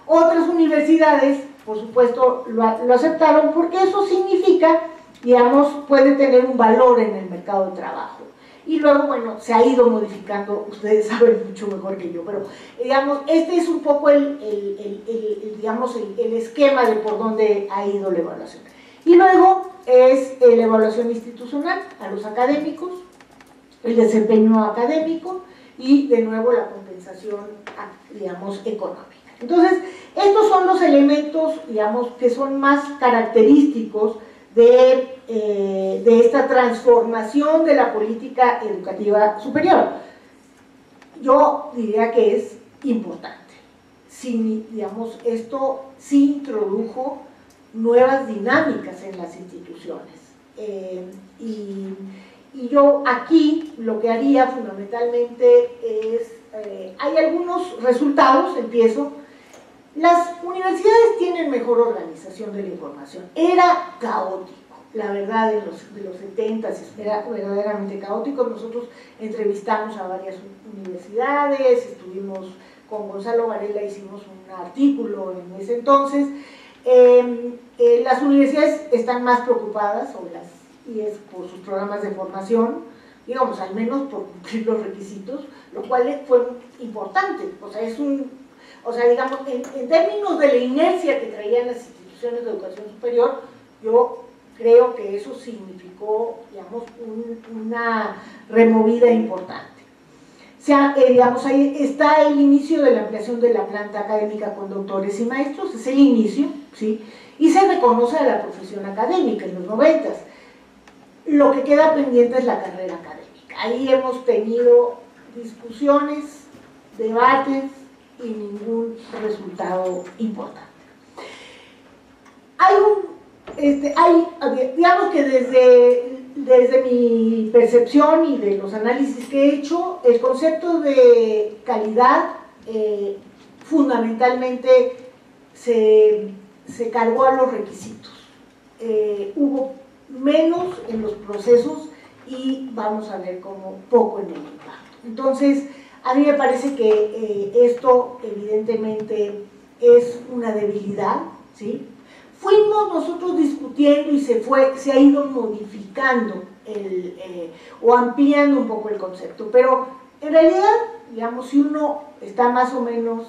Otras universidades, por supuesto, lo aceptaron, porque eso significa, digamos, puede tener un valor en el mercado de trabajo. Y luego, bueno, se ha ido modificando, ustedes saben mucho mejor que yo, pero digamos, este es un poco digamos, el esquema de por dónde ha ido la evaluación. Y luego es la evaluación institucional a los académicos, el desempeño académico y de nuevo la compensación, digamos, económica. Entonces, estos son los elementos, digamos, que son más característicos de esta transformación de la política educativa superior. Yo diría que es importante. Digamos, esto sí introdujo nuevas dinámicas en las instituciones. Y yo aquí lo que haría fundamentalmente es, hay algunos resultados, empiezo. Las universidades tienen mejor organización de la información. Era caótico, la verdad, de los 70s era verdaderamente caótico. Nosotros entrevistamos a varias universidades, estuvimos con Gonzalo Varela, hicimos un artículo en ese entonces. Las universidades están más preocupadas, y es por sus programas de formación, digamos, al menos por cumplir los requisitos, lo cual fue importante. O sea, digamos, en términos de la inercia que traían las instituciones de educación superior, yo creo que eso significó, digamos, una removida importante. O sea, digamos, ahí está el inicio de la ampliación de la planta académica con doctores y maestros, es el inicio, ¿sí? Y se reconoce a la profesión académica en los 90s. lo que queda pendiente es la carrera académica. Ahí hemos tenido discusiones, debates y ningún resultado importante. Digamos que desde mi percepción y de los análisis que he hecho, el concepto de calidad fundamentalmente se cargó a los requisitos. Hubo menos en los procesos y vamos a ver como poco en el impacto. Entonces, a mí me parece que esto evidentemente es una debilidad, ¿sí? Fuimos nosotros discutiendo y se ha ido modificando o ampliando un poco el concepto, pero en realidad, digamos, si uno está más o menos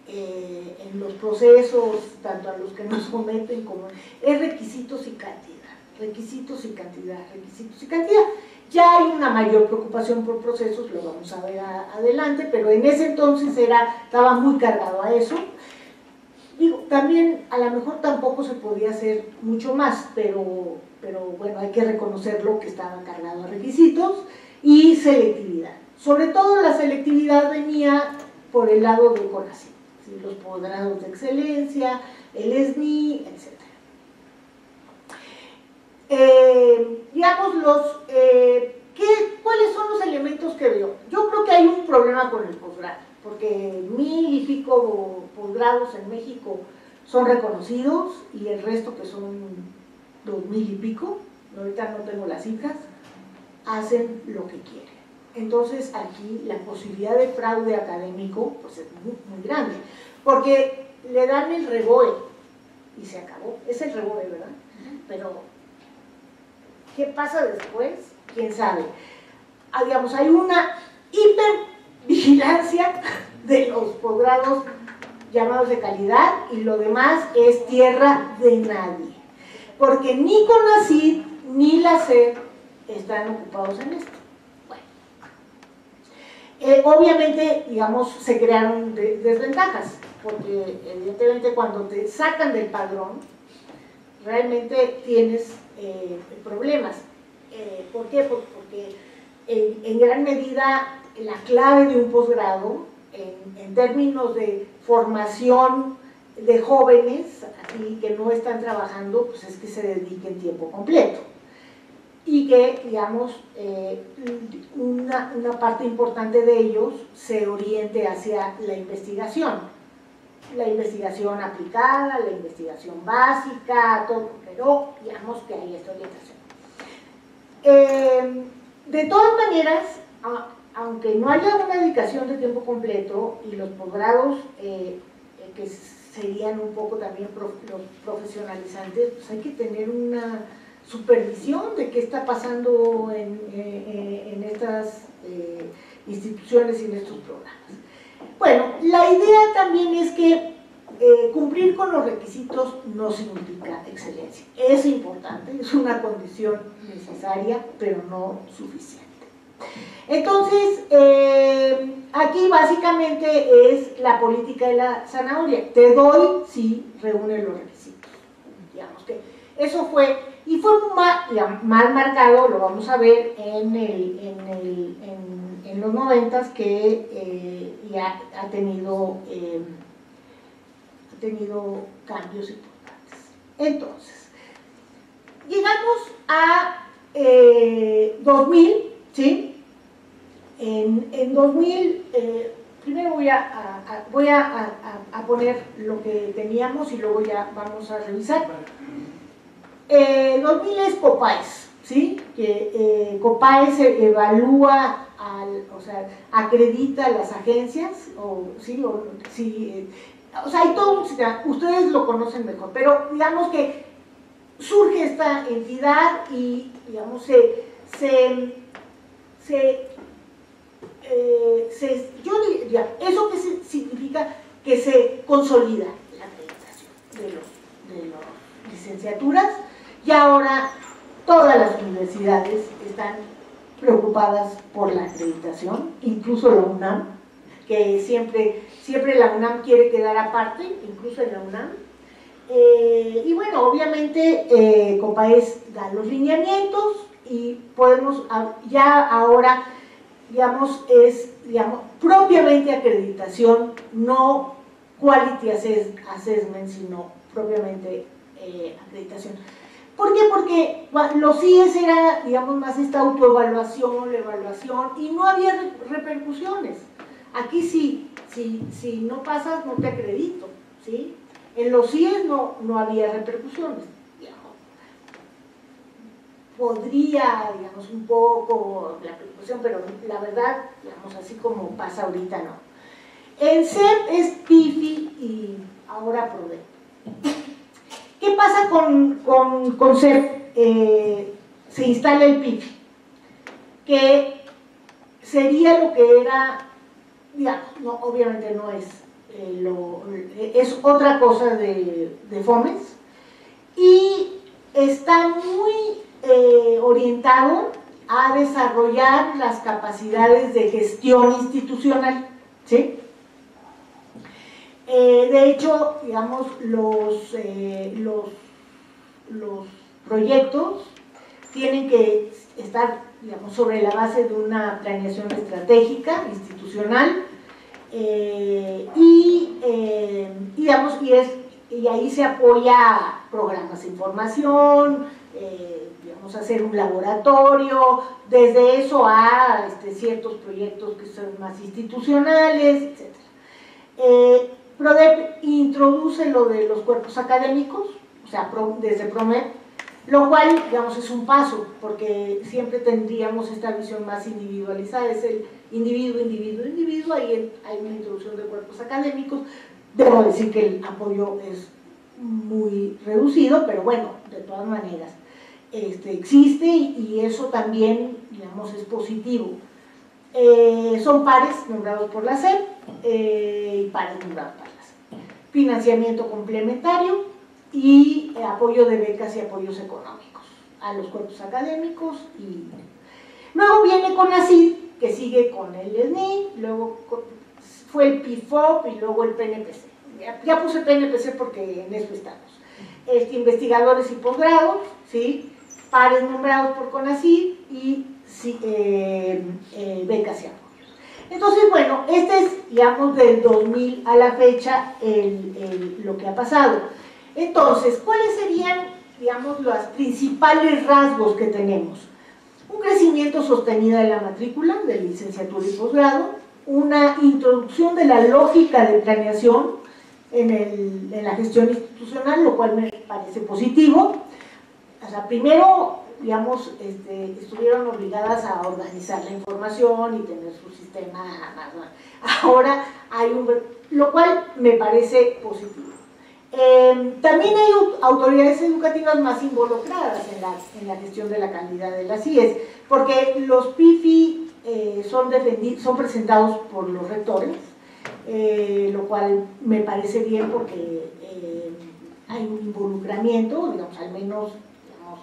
en los procesos, tanto a los que nos someten como es requisitos y cantidad, requisitos y cantidad, requisitos y cantidad. Ya hay una mayor preocupación por procesos, lo vamos a ver adelante, pero en ese entonces estaba muy cargado a eso. Digo, también a lo mejor tampoco se podía hacer mucho más, pero bueno, hay que reconocerlo que estaba cargado a requisitos y selectividad. Sobre todo la selectividad venía por el lado del CONACYT, ¿sí? Los posgrados de excelencia, el SNI, etc. Digamos, ¿cuáles son los elementos que veo? Yo creo que hay un problema con el posgrado, porque 1000 y pico posgrados en México son reconocidos y el resto, que son 2000 y pico, ahorita no tengo las cifras, hacen lo que quieren. Entonces aquí la posibilidad de fraude académico pues es muy, muy grande, porque le dan el REBOE y se acabó. Es el REBOE, ¿verdad? Pero ¿qué pasa después? ¿Quién sabe? Digamos, hay una hipervigilancia de los posgrados llamados de calidad y lo demás es tierra de nadie, porque ni CONACYT ni la SED están ocupados en esto. Bueno, obviamente, digamos, se crearon desventajas, porque evidentemente cuando te sacan del padrón, realmente tienes problemas. ¿Por qué? Porque en gran medida la clave de un posgrado, en términos de formación de jóvenes así, que no están trabajando, pues es que se dediquen tiempo completo y que, digamos, una parte importante de ellos se oriente hacia la investigación aplicada, la investigación básica, todo, pero digamos que hay esta orientación. De todas maneras, aunque no haya una dedicación de tiempo completo y los posgrados que serían un poco también los profesionalizantes, pues hay que tener una supervisión de qué está pasando en estas instituciones y en estos programas. Bueno, la idea también es que cumplir con los requisitos no significa excelencia. Es importante, es una condición necesaria, pero no suficiente. Entonces, aquí básicamente es la política de la zanahoria. Te doy si reúne los requisitos. Digamos que eso fue, y fue más marcado, lo vamos a ver en los 90s, que ya ha tenido cambios importantes. Entonces, llegamos a 2000, ¿sí? En 2000, primero voy a poner lo que teníamos y luego ya vamos a revisar. 2000 es COPAES, ¿sí? Que COPAES evalúa, o sea, acredita a las agencias, o sea, hay todo un sistema, ustedes lo conocen mejor, pero digamos que surge esta entidad y, digamos, yo diría, ¿eso qué significa? Que se consolida la acreditación de las licenciaturas, y ahora todas las universidades están preocupadas por la acreditación, incluso la UNAM, que siempre la UNAM quiere quedar aparte, incluso en la UNAM, Y bueno, obviamente Copaes da los lineamientos y podemos ya ahora, digamos, es propiamente acreditación, no quality assessment, sino propiamente acreditación. ¿Por qué? Porque los CIES era, digamos, más esta autoevaluación, la evaluación, y no había repercusiones. Aquí sí, si no pasas, no te acredito, ¿sí? En los CIES no había repercusiones, digamos. Podría, digamos, un poco la repercusión, pero la verdad, digamos, así como pasa ahorita, no. En CEP es PIFI y ahora PRODEP. ¿Qué pasa con CEP? Se instala el PIFI, que sería lo que era, digamos, no, obviamente no es, es otra cosa de FOMES, y está muy orientado a desarrollar las capacidades de gestión institucional, ¿sí? De hecho, digamos, los proyectos tienen que estar, digamos, sobre la base de una planeación estratégica, institucional, digamos, y ahí se apoya programas de información, digamos, hacer un laboratorio, desde eso a ciertos proyectos que son más institucionales, etc. PRODEP introduce lo de los cuerpos académicos, o sea, desde PROMEP, lo cual, digamos, es un paso, porque siempre tendríamos esta visión más individualizada, es el individuo, ahí hay una introducción de cuerpos académicos. Debo decir que el apoyo es muy reducido, pero bueno, de todas maneras, existe y eso también, digamos, es positivo. Son pares nombrados por la SEP y pares nombrados por la SEP. Financiamiento complementario y apoyo de becas y apoyos económicos a los cuerpos académicos. Y luego viene CONACYT, que sigue con el SNI, luego fue el PIFOP y luego el PNPC. Ya puse PNPC porque en eso estamos. Investigadores y posgrados, ¿sí? Pares nombrados por CONACYT y becas y apoyos. Entonces, bueno, este es, digamos, del 2000 a la fecha lo que ha pasado. Entonces, ¿cuáles serían, digamos, los principales rasgos que tenemos? Un crecimiento sostenido de la matrícula de licenciatura y posgrado, una introducción de la lógica de planeación en la gestión institucional, lo cual me parece positivo. O sea, primero, digamos, estuvieron obligadas a organizar la información y tener su sistema más. Ahora hay lo cual me parece positivo. También hay autoridades educativas más involucradas en la gestión de la calidad de las CIES, porque los PIFI son presentados por los rectores, lo cual me parece bien porque hay un involucramiento, digamos, al menos, digamos,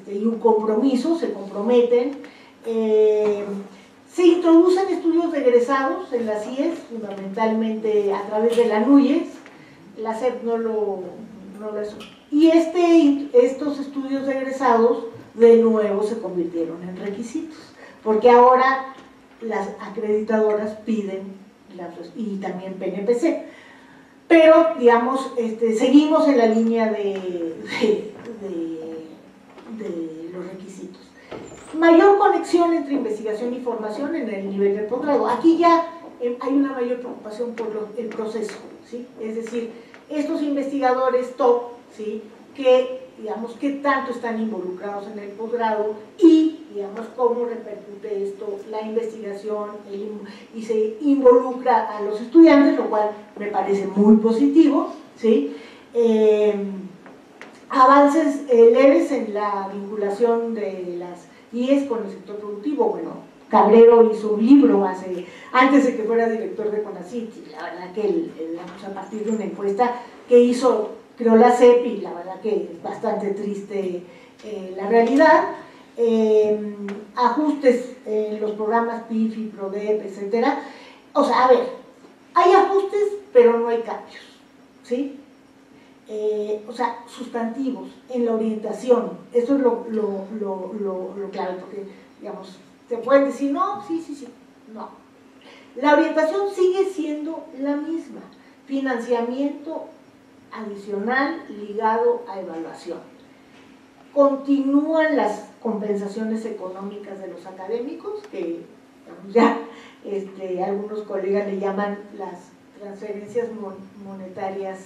y un compromiso, se comprometen. Se introducen estudios de egresados en las CIES, fundamentalmente a través de la NUYES. La SEP no lo hizo. Y estos estudios de egresados de nuevo se convirtieron en requisitos, porque ahora las acreditadoras piden, y también PNPC, pero digamos, seguimos en la línea de los requisitos. Mayor conexión entre investigación y formación en el nivel del posgrado. Aquí ya hay una mayor preocupación por el proceso, ¿sí? Es decir, estos investigadores top, ¿sí? Que, digamos, qué tanto están involucrados en el posgrado y, digamos, cómo repercute esto, la investigación, y se involucra a los estudiantes, lo cual me parece muy positivo, ¿sí? Avances leves en la vinculación de las IES con el sector productivo. Bueno, Cabrero hizo un libro antes de que fuera director de CONACYT, y la verdad que a partir de una encuesta que hizo, creo, la CEP, y la verdad que es bastante triste la realidad. Ajustes en los programas PIFI, PRODEP, etcétera. O sea, a ver, hay ajustes, pero no hay cambios, ¿sí? o sea, sustantivos en la orientación. Eso es lo clave, porque, digamos, te pueden decir, no, sí, no. La orientación sigue siendo la misma, financiamiento adicional ligado a evaluación. Continúan las compensaciones económicas de los académicos, que ya algunos colegas le llaman las transferencias monetarias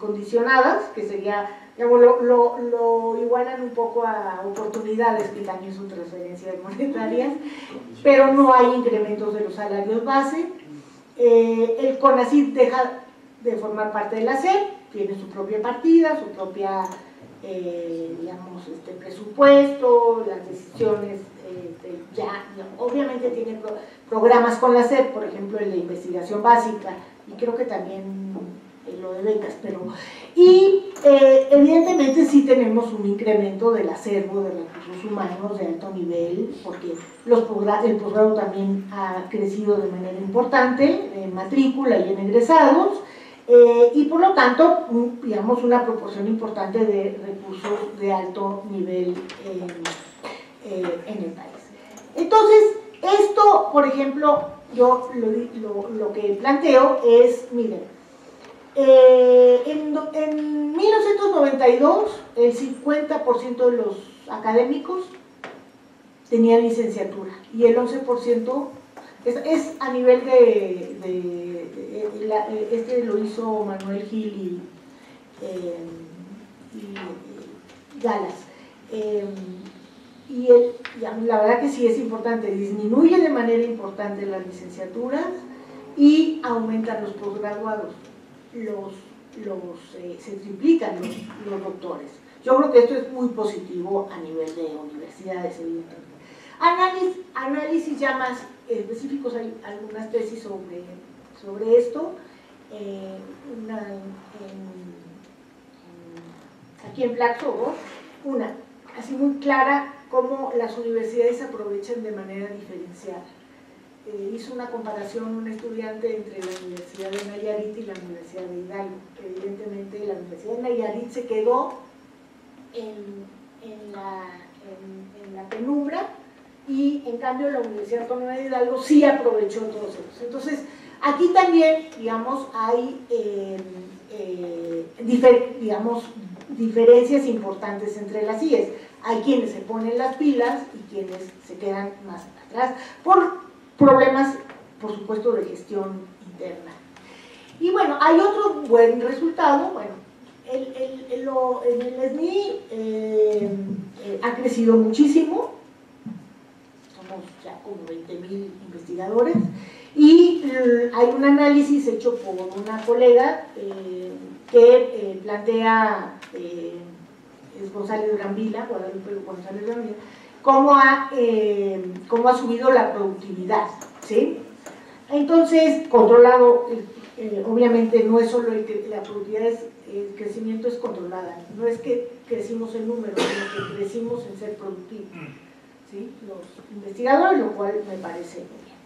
condicionadas, que sería, digamos, lo igualan un poco a oportunidades, que también son transferencias monetarias, pero no hay incrementos de los salarios base. El CONACYT deja de formar parte de la SEP, tiene su propia partida, su propia presupuesto, las decisiones, obviamente tiene programas con la SEP, por ejemplo el de investigación básica, y creo que también lo de becas, evidentemente sí tenemos un incremento del acervo de recursos humanos de alto nivel, porque el posgrado también ha crecido de manera importante en matrícula y en egresados, y por lo tanto, digamos, una proporción importante de recursos de alto nivel en el país. Entonces, esto, por ejemplo, yo lo que planteo es, miren, en 1992 el 50% de los académicos tenían licenciatura y el 11% es a nivel lo hizo Manuel Gil y Galas, la verdad que sí es importante, disminuye de manera importante las licenciaturas y aumentan los posgraduados, se triplican los doctores. Yo creo que esto es muy positivo a nivel de universidades, evidentemente. Análisis ya más específicos, hay algunas tesis sobre esto, aquí en Flaxo, una así muy clara, cómo las universidades se aprovechan de manera diferenciada. Hizo una comparación un estudiante entre la Universidad de Nayarit y la Universidad de Hidalgo. Evidentemente la Universidad de Nayarit se quedó en la penumbra, y en cambio la Universidad Autónoma de Hidalgo sí aprovechó todos ellos. Entonces, aquí también, digamos, hay diferencias importantes entre las IES. Hay quienes se ponen las pilas y quienes se quedan más atrás por problemas, por supuesto, de gestión interna. Y bueno, hay otro buen resultado. Bueno, en el SNI ha crecido muchísimo, somos ya como 20,000 investigadores, y hay un análisis hecho por una colega que plantea, es González Brambila, Guadalupe González Brambila, cómo ha subido la productividad, ¿sí? Entonces, controlado, obviamente no es solo la productividad, el crecimiento es controlada, no es que crecimos en número, sino que crecimos en ser productivos, ¿sí? Los investigadores, lo cual me parece muy bien.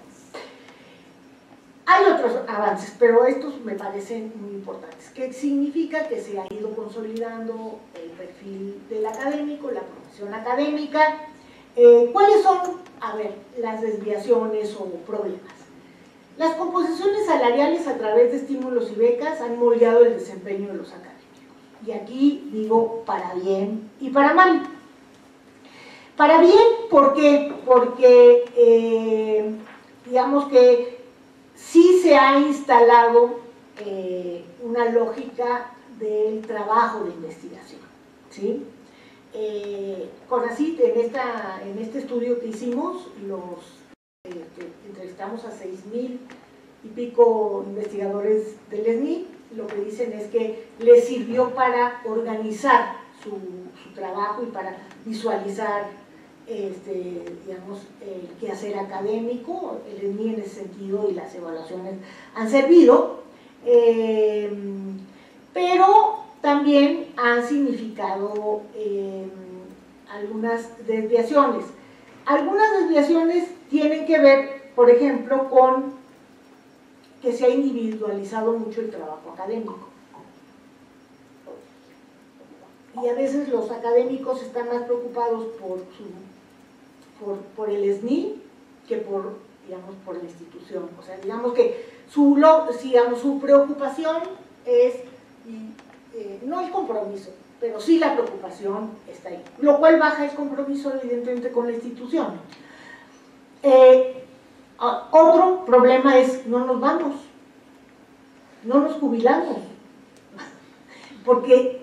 Hay otros avances, pero estos me parecen muy importantes, que significa que se ha ido consolidando el perfil del académico, la profesión académica. ¿Cuáles son, a ver, las desviaciones o problemas? Las composiciones salariales a través de estímulos y becas han moldeado el desempeño de los académicos. Y aquí digo para bien y para mal. Para bien, ¿por qué? Porque digamos que sí se ha instalado una lógica del trabajo de investigación, ¿sí? CONACYT, en este estudio que hicimos, entrevistamos a 6,000 y pico investigadores del SNI, lo que dicen es que les sirvió para organizar su trabajo y para visualizar digamos, el quehacer académico. El SNI en ese sentido y las evaluaciones han servido, pero también han significado algunas desviaciones. Algunas desviaciones tienen que ver, por ejemplo, con que se ha individualizado mucho el trabajo académico. Y a veces los académicos están más preocupados por el SNI que por la institución. O sea, digamos que su preocupación es, no el compromiso, pero sí la preocupación está ahí. Lo cual baja el compromiso, evidentemente, con la institución. Otro problema es, no nos vamos, no nos jubilamos, porque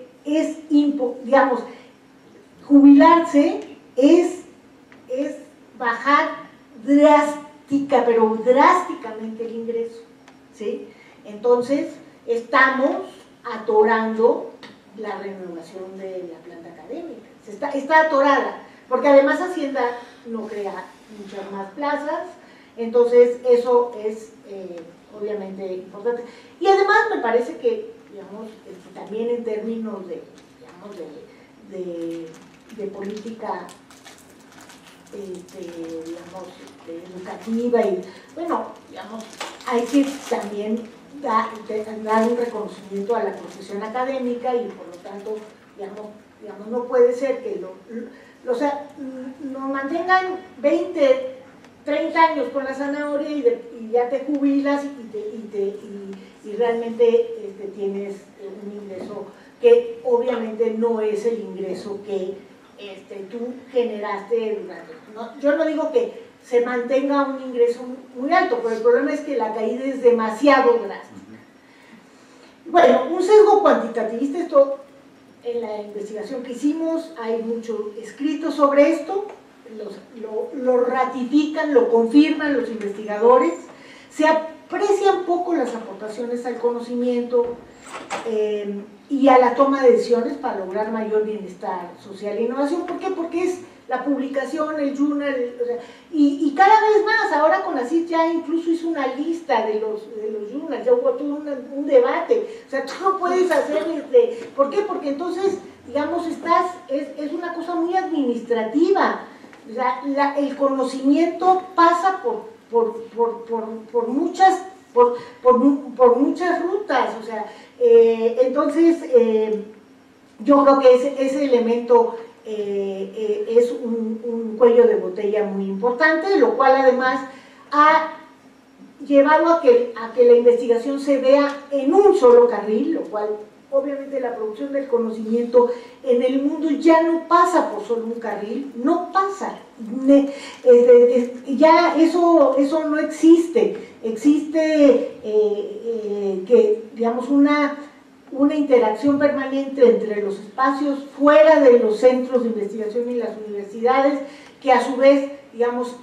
digamos, jubilarse es bajar pero drásticamente el ingreso, ¿sí? Entonces, estamos atorando la renovación de la planta académica. Está atorada, porque además Hacienda no crea muchas más plazas, entonces eso es obviamente importante. Y además me parece que, digamos, también en términos de política educativa, y bueno, digamos, hay que también dar un reconocimiento a la profesión académica, y por lo tanto, digamos, no puede ser que nos mantengan 20, 30 años con la zanahoria y ya te jubilas y realmente tienes un ingreso que obviamente no es el ingreso que tú generaste durante. ¿No? Yo no digo que se mantenga un ingreso muy alto, pero el problema es que la caída es demasiado drástica. Bueno, un sesgo cuantitativista, esto en la investigación que hicimos hay mucho escrito sobre esto, lo ratifican, lo confirman los investigadores, se aprecian poco las aportaciones al conocimiento y a la toma de decisiones para lograr mayor bienestar social e innovación. ¿Por qué? Porque es la publicación, el journal, y cada vez más, ahora con la CIT ya incluso hizo una lista de los journals, ya hubo todo un debate, o sea, tú no puedes hacer ¿por qué? Porque entonces, digamos, es una cosa muy administrativa, o sea, el conocimiento pasa por muchas rutas, o sea, entonces yo creo que ese elemento es un cuello de botella muy importante, lo cual además ha llevado a que la investigación se vea en un solo carril, lo cual obviamente la producción del conocimiento en el mundo ya no pasa por solo un carril, no pasa, ya eso no existe, existe que, digamos, una interacción permanente entre los espacios fuera de los centros de investigación y las universidades, que a su vez, digamos,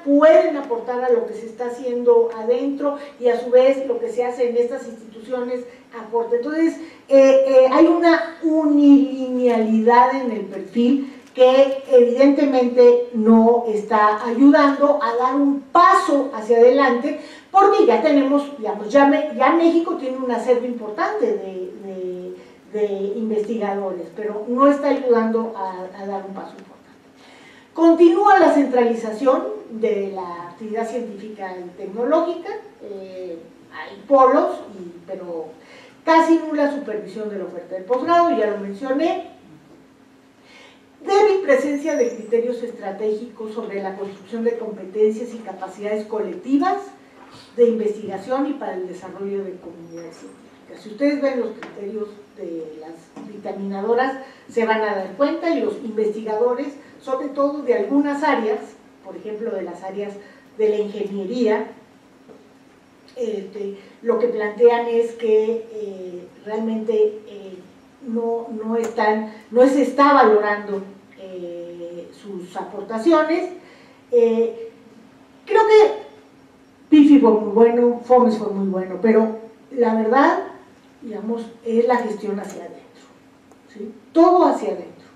pueden aportar a lo que se está haciendo adentro, y a su vez lo que se hace en estas instituciones aporta. Entonces, hay una unilinealidad en el perfil que evidentemente no está ayudando a dar un paso hacia adelante, porque ya tenemos, digamos, ya México tiene un acervo importante de investigadores, pero no está ayudando a dar un paso importante. Continúa la centralización de la actividad científica y tecnológica, hay polos, pero casi nula supervisión de la oferta de posgrado, ya lo mencioné. Débil presencia de criterios estratégicos sobre la construcción de competencias y capacidades colectivas de investigación y para el desarrollo de comunidades científicas. Si ustedes ven los criterios de las dictaminadoras, se van a dar cuenta, y los investigadores, sobre todo de algunas áreas, por ejemplo de las áreas de la ingeniería, lo que plantean es que realmente no se está valorando sus aportaciones. Creo que Pifi fue muy bueno, Fomes fue muy bueno, pero la verdad, digamos, es la gestión hacia adentro, ¿sí? Todo hacia adentro,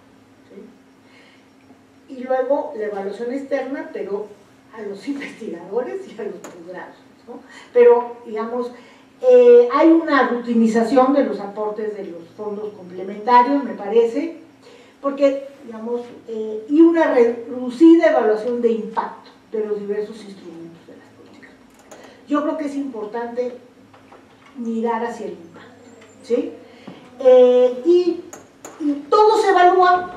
¿sí? Y luego la evaluación externa, pero a los investigadores y a los posgrados, ¿no? Pero, digamos, hay una rutinización de los aportes de los fondos complementarios, me parece, porque, digamos, y una reducida evaluación de impacto de los diversos instrumentos de las políticas. yo creo que es importante mirar hacia el impacto, ¿sí? Y todo se evalúa,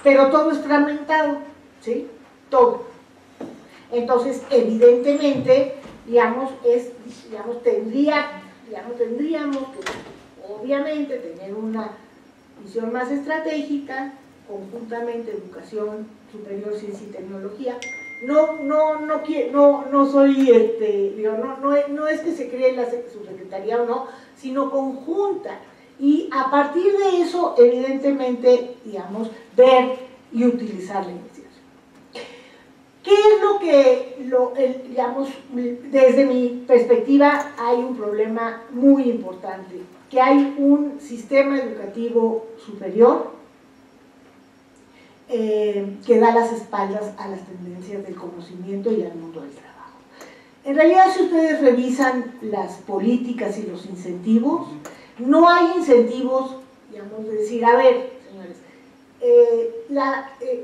pero todo es fragmentado, ¿sí? Todo. Entonces, evidentemente, digamos, tendríamos que, obviamente, tener una visión más estratégica, conjuntamente educación superior, ciencia y tecnología. No soy, digo, no es que se cree la subsecretaría o no, sino conjunta. Y a partir de eso, evidentemente, digamos, ver y utilizar la investigación. ¿Qué es lo que, digamos, desde mi perspectiva hay un problema muy importante? Que hay un sistema educativo superior que da las espaldas a las tendencias del conocimiento y al mundo del trabajo. En realidad, si ustedes revisan las políticas y los incentivos, no hay incentivos, digamos, de decir, a ver, señores,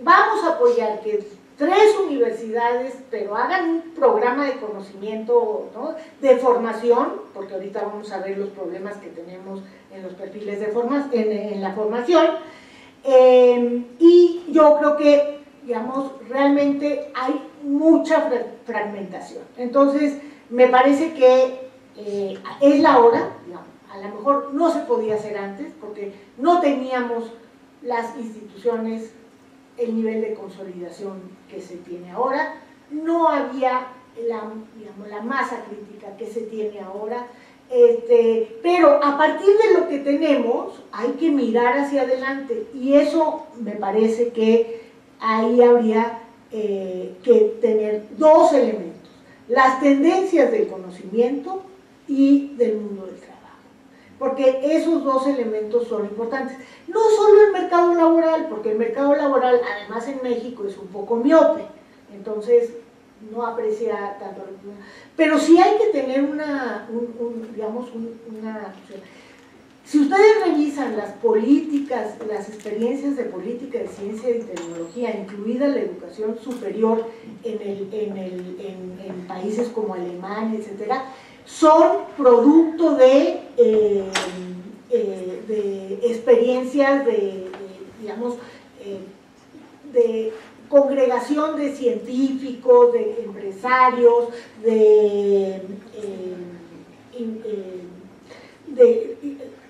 vamos a apoyar que 3 universidades, pero hagan un programa de conocimiento, ¿no?, de formación, porque ahorita vamos a ver los problemas que tenemos en los perfiles de en la formación, y yo creo que, digamos, realmente hay mucha fragmentación. Entonces, me parece que es la hora, digamos, a lo mejor no se podía hacer antes, porque no teníamos las instituciones, el nivel de consolidación que se tiene ahora, no había la masa crítica que se tiene ahora, pero a partir de lo que tenemos hay que mirar hacia adelante, y eso me parece que ahí habría que tener 2 elementos: las tendencias del conocimiento y del mundo del trabajo, porque esos 2 elementos son importantes. No solo el mercado laboral, porque el mercado laboral, además en México, es un poco miope, entonces no aprecia tanto, pero sí hay que tener si ustedes revisan las políticas, las experiencias de política de ciencia y tecnología, incluida la educación superior en países como Alemania, etcétera, son producto de experiencias digamos, de congregación de científicos, de empresarios, de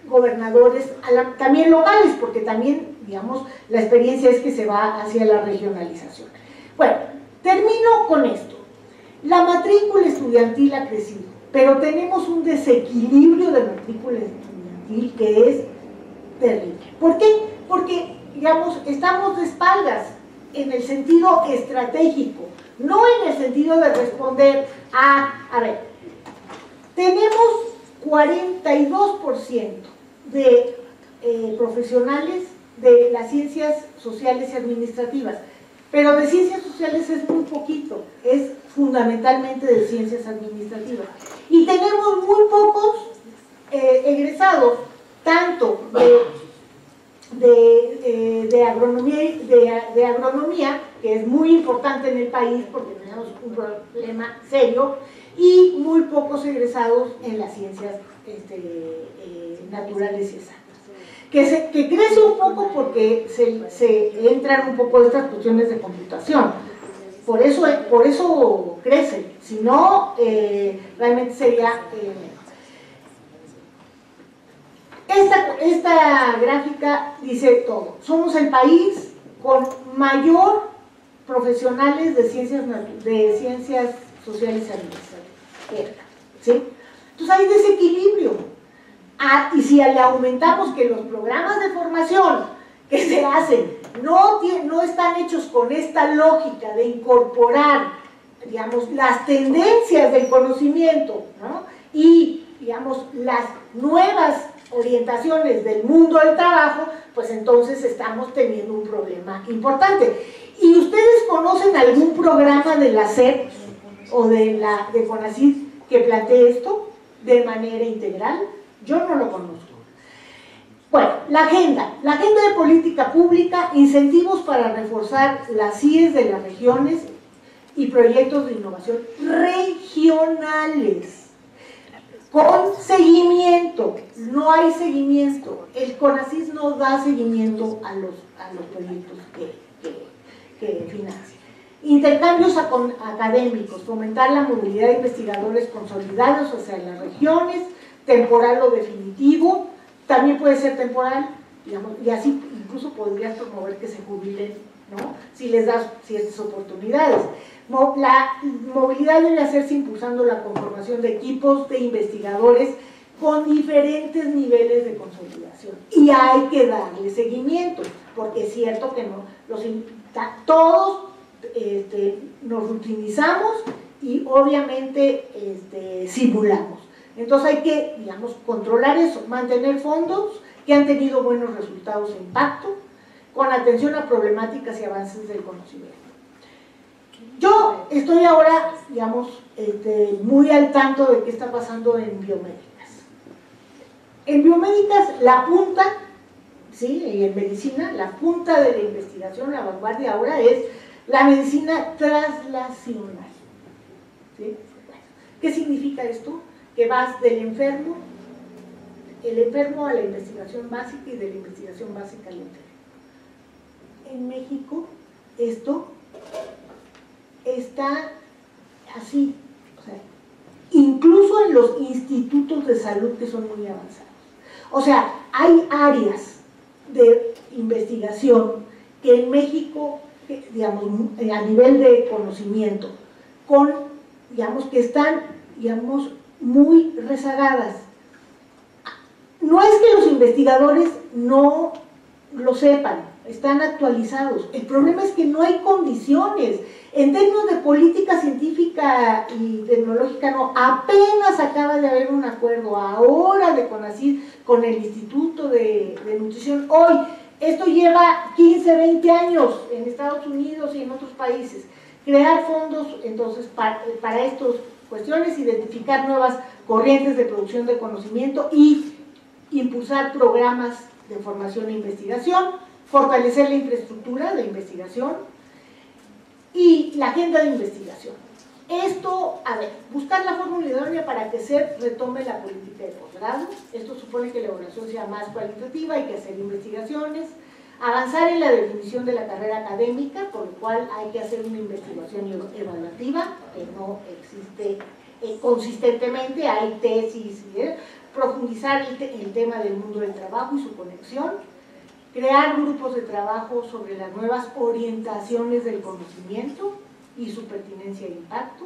gobernadores, también locales, porque también, digamos, la experiencia es que se va hacia la regionalización. Bueno, termino con esto. La matrícula estudiantil ha crecido, pero tenemos un desequilibrio de matrícula estudiantil que es terrible. ¿Por qué? Porque, digamos, estamos de espaldas en el sentido estratégico, no en el sentido de responder a ver, tenemos 42% de profesionales de las ciencias sociales y administrativas, pero de ciencias sociales es muy poquito, es fundamentalmente de ciencias administrativas, y tenemos muy pocos egresados, tanto de agronomía, que es muy importante en el país porque tenemos un problema serio, y muy pocos egresados en las ciencias naturales y exactas. Que crece un poco porque se entran un poco estas cuestiones de computación. Por eso crece, si no, realmente sería esta gráfica dice todo. Somos el país con mayor profesionales de ciencias sociales y administrativas, ¿sí? Entonces hay desequilibrio. Y si le aumentamos que los programas de formación que se hacen no están hechos con esta lógica de incorporar, digamos, las tendencias del conocimiento, ¿no?, y, digamos, las nuevas orientaciones del mundo del trabajo, pues entonces estamos teniendo un problema importante. ¿Y ustedes conocen algún programa de la SEP o de CONACYT que plantee esto de manera integral? Yo no lo conozco. Bueno, la agenda de política pública, incentivos para reforzar las CIES de las regiones, y proyectos de innovación regionales, con seguimiento. No hay seguimiento, el CONACYT no da seguimiento a los proyectos que financia. Intercambios académicos, fomentar la movilidad de investigadores consolidados hacia las regiones, temporal o definitivo, también puede ser temporal, digamos, y así incluso podrías promover que se jubilen, ¿no? Si les das ciertas oportunidades. La movilidad debe hacerse impulsando la conformación de equipos de investigadores con diferentes niveles de consolidación, y hay que darle seguimiento, porque es cierto que no, todos nos rutinizamos y obviamente simulamos. Entonces hay que, digamos, controlar eso, mantener fondos que han tenido buenos resultados e impacto, con atención a problemáticas y avances del conocimiento. Yo estoy ahora, digamos, muy al tanto de qué está pasando en biomédicas. En biomédicas, la punta, ¿sí? Y en medicina, la punta de la investigación, la vanguardia ahora es la medicina translacional. ¿Sí? ¿Qué significa esto? Que vas del enfermo a la investigación básica y de la investigación básica al enfermo. En México, esto está así, o sea, incluso en los institutos de salud que son muy avanzados. O sea, hay áreas de investigación que en México, digamos, a nivel de conocimiento, digamos, que están, digamos, muy rezagadas. No es que los investigadores no lo sepan, están actualizados. El problema es que no hay condiciones. En términos de política científica y tecnológica, no, apenas acaba de haber un acuerdo ahora de CONACYT con el Instituto de Nutrición. Hoy, esto lleva 15, 20 años en Estados Unidos y en otros países. Crear fondos, entonces, para estas cuestiones, identificar nuevas corrientes de producción de conocimiento y impulsar programas de formación e investigación, fortalecer la infraestructura de investigación y la agenda de investigación. Esto, a ver, buscar la fórmula idónea para que se retome la política de posgrado. Esto supone que la evaluación sea más cualitativa, hay que hacer investigaciones, avanzar en la definición de la carrera académica, por lo cual hay que hacer una investigación evaluativa, que no existe consistentemente, hay tesis, profundizar el tema del mundo del trabajo y su conexión, crear grupos de trabajo sobre las nuevas orientaciones del conocimiento y su pertinencia e impacto,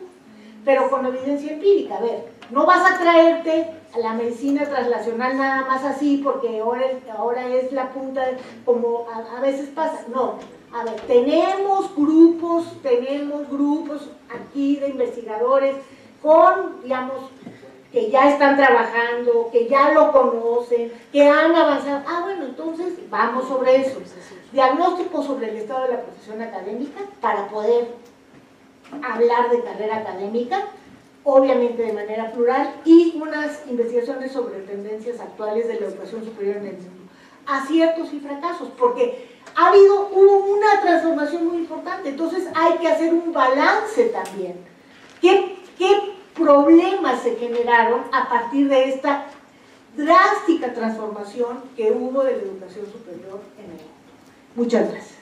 pero con evidencia empírica. A ver, no vas a traerte a la medicina translacional nada más así porque ahora es la punta, como a veces pasa. No, a ver, tenemos grupos aquí de investigadores con, digamos, que ya están trabajando, que ya lo conocen, que han avanzado. Ah, bueno, entonces vamos sobre eso. Diagnóstico sobre el estado de la profesión académica para poder hablar de carrera académica, obviamente de manera plural, y unas investigaciones sobre tendencias actuales de la educación superior en el mundo. Aciertos y fracasos, porque hubo una transformación muy importante, entonces hay que hacer un balance también. ¿Qué problemas se generaron a partir de esta drástica transformación que hubo de la educación superior en el mundo? Muchas gracias.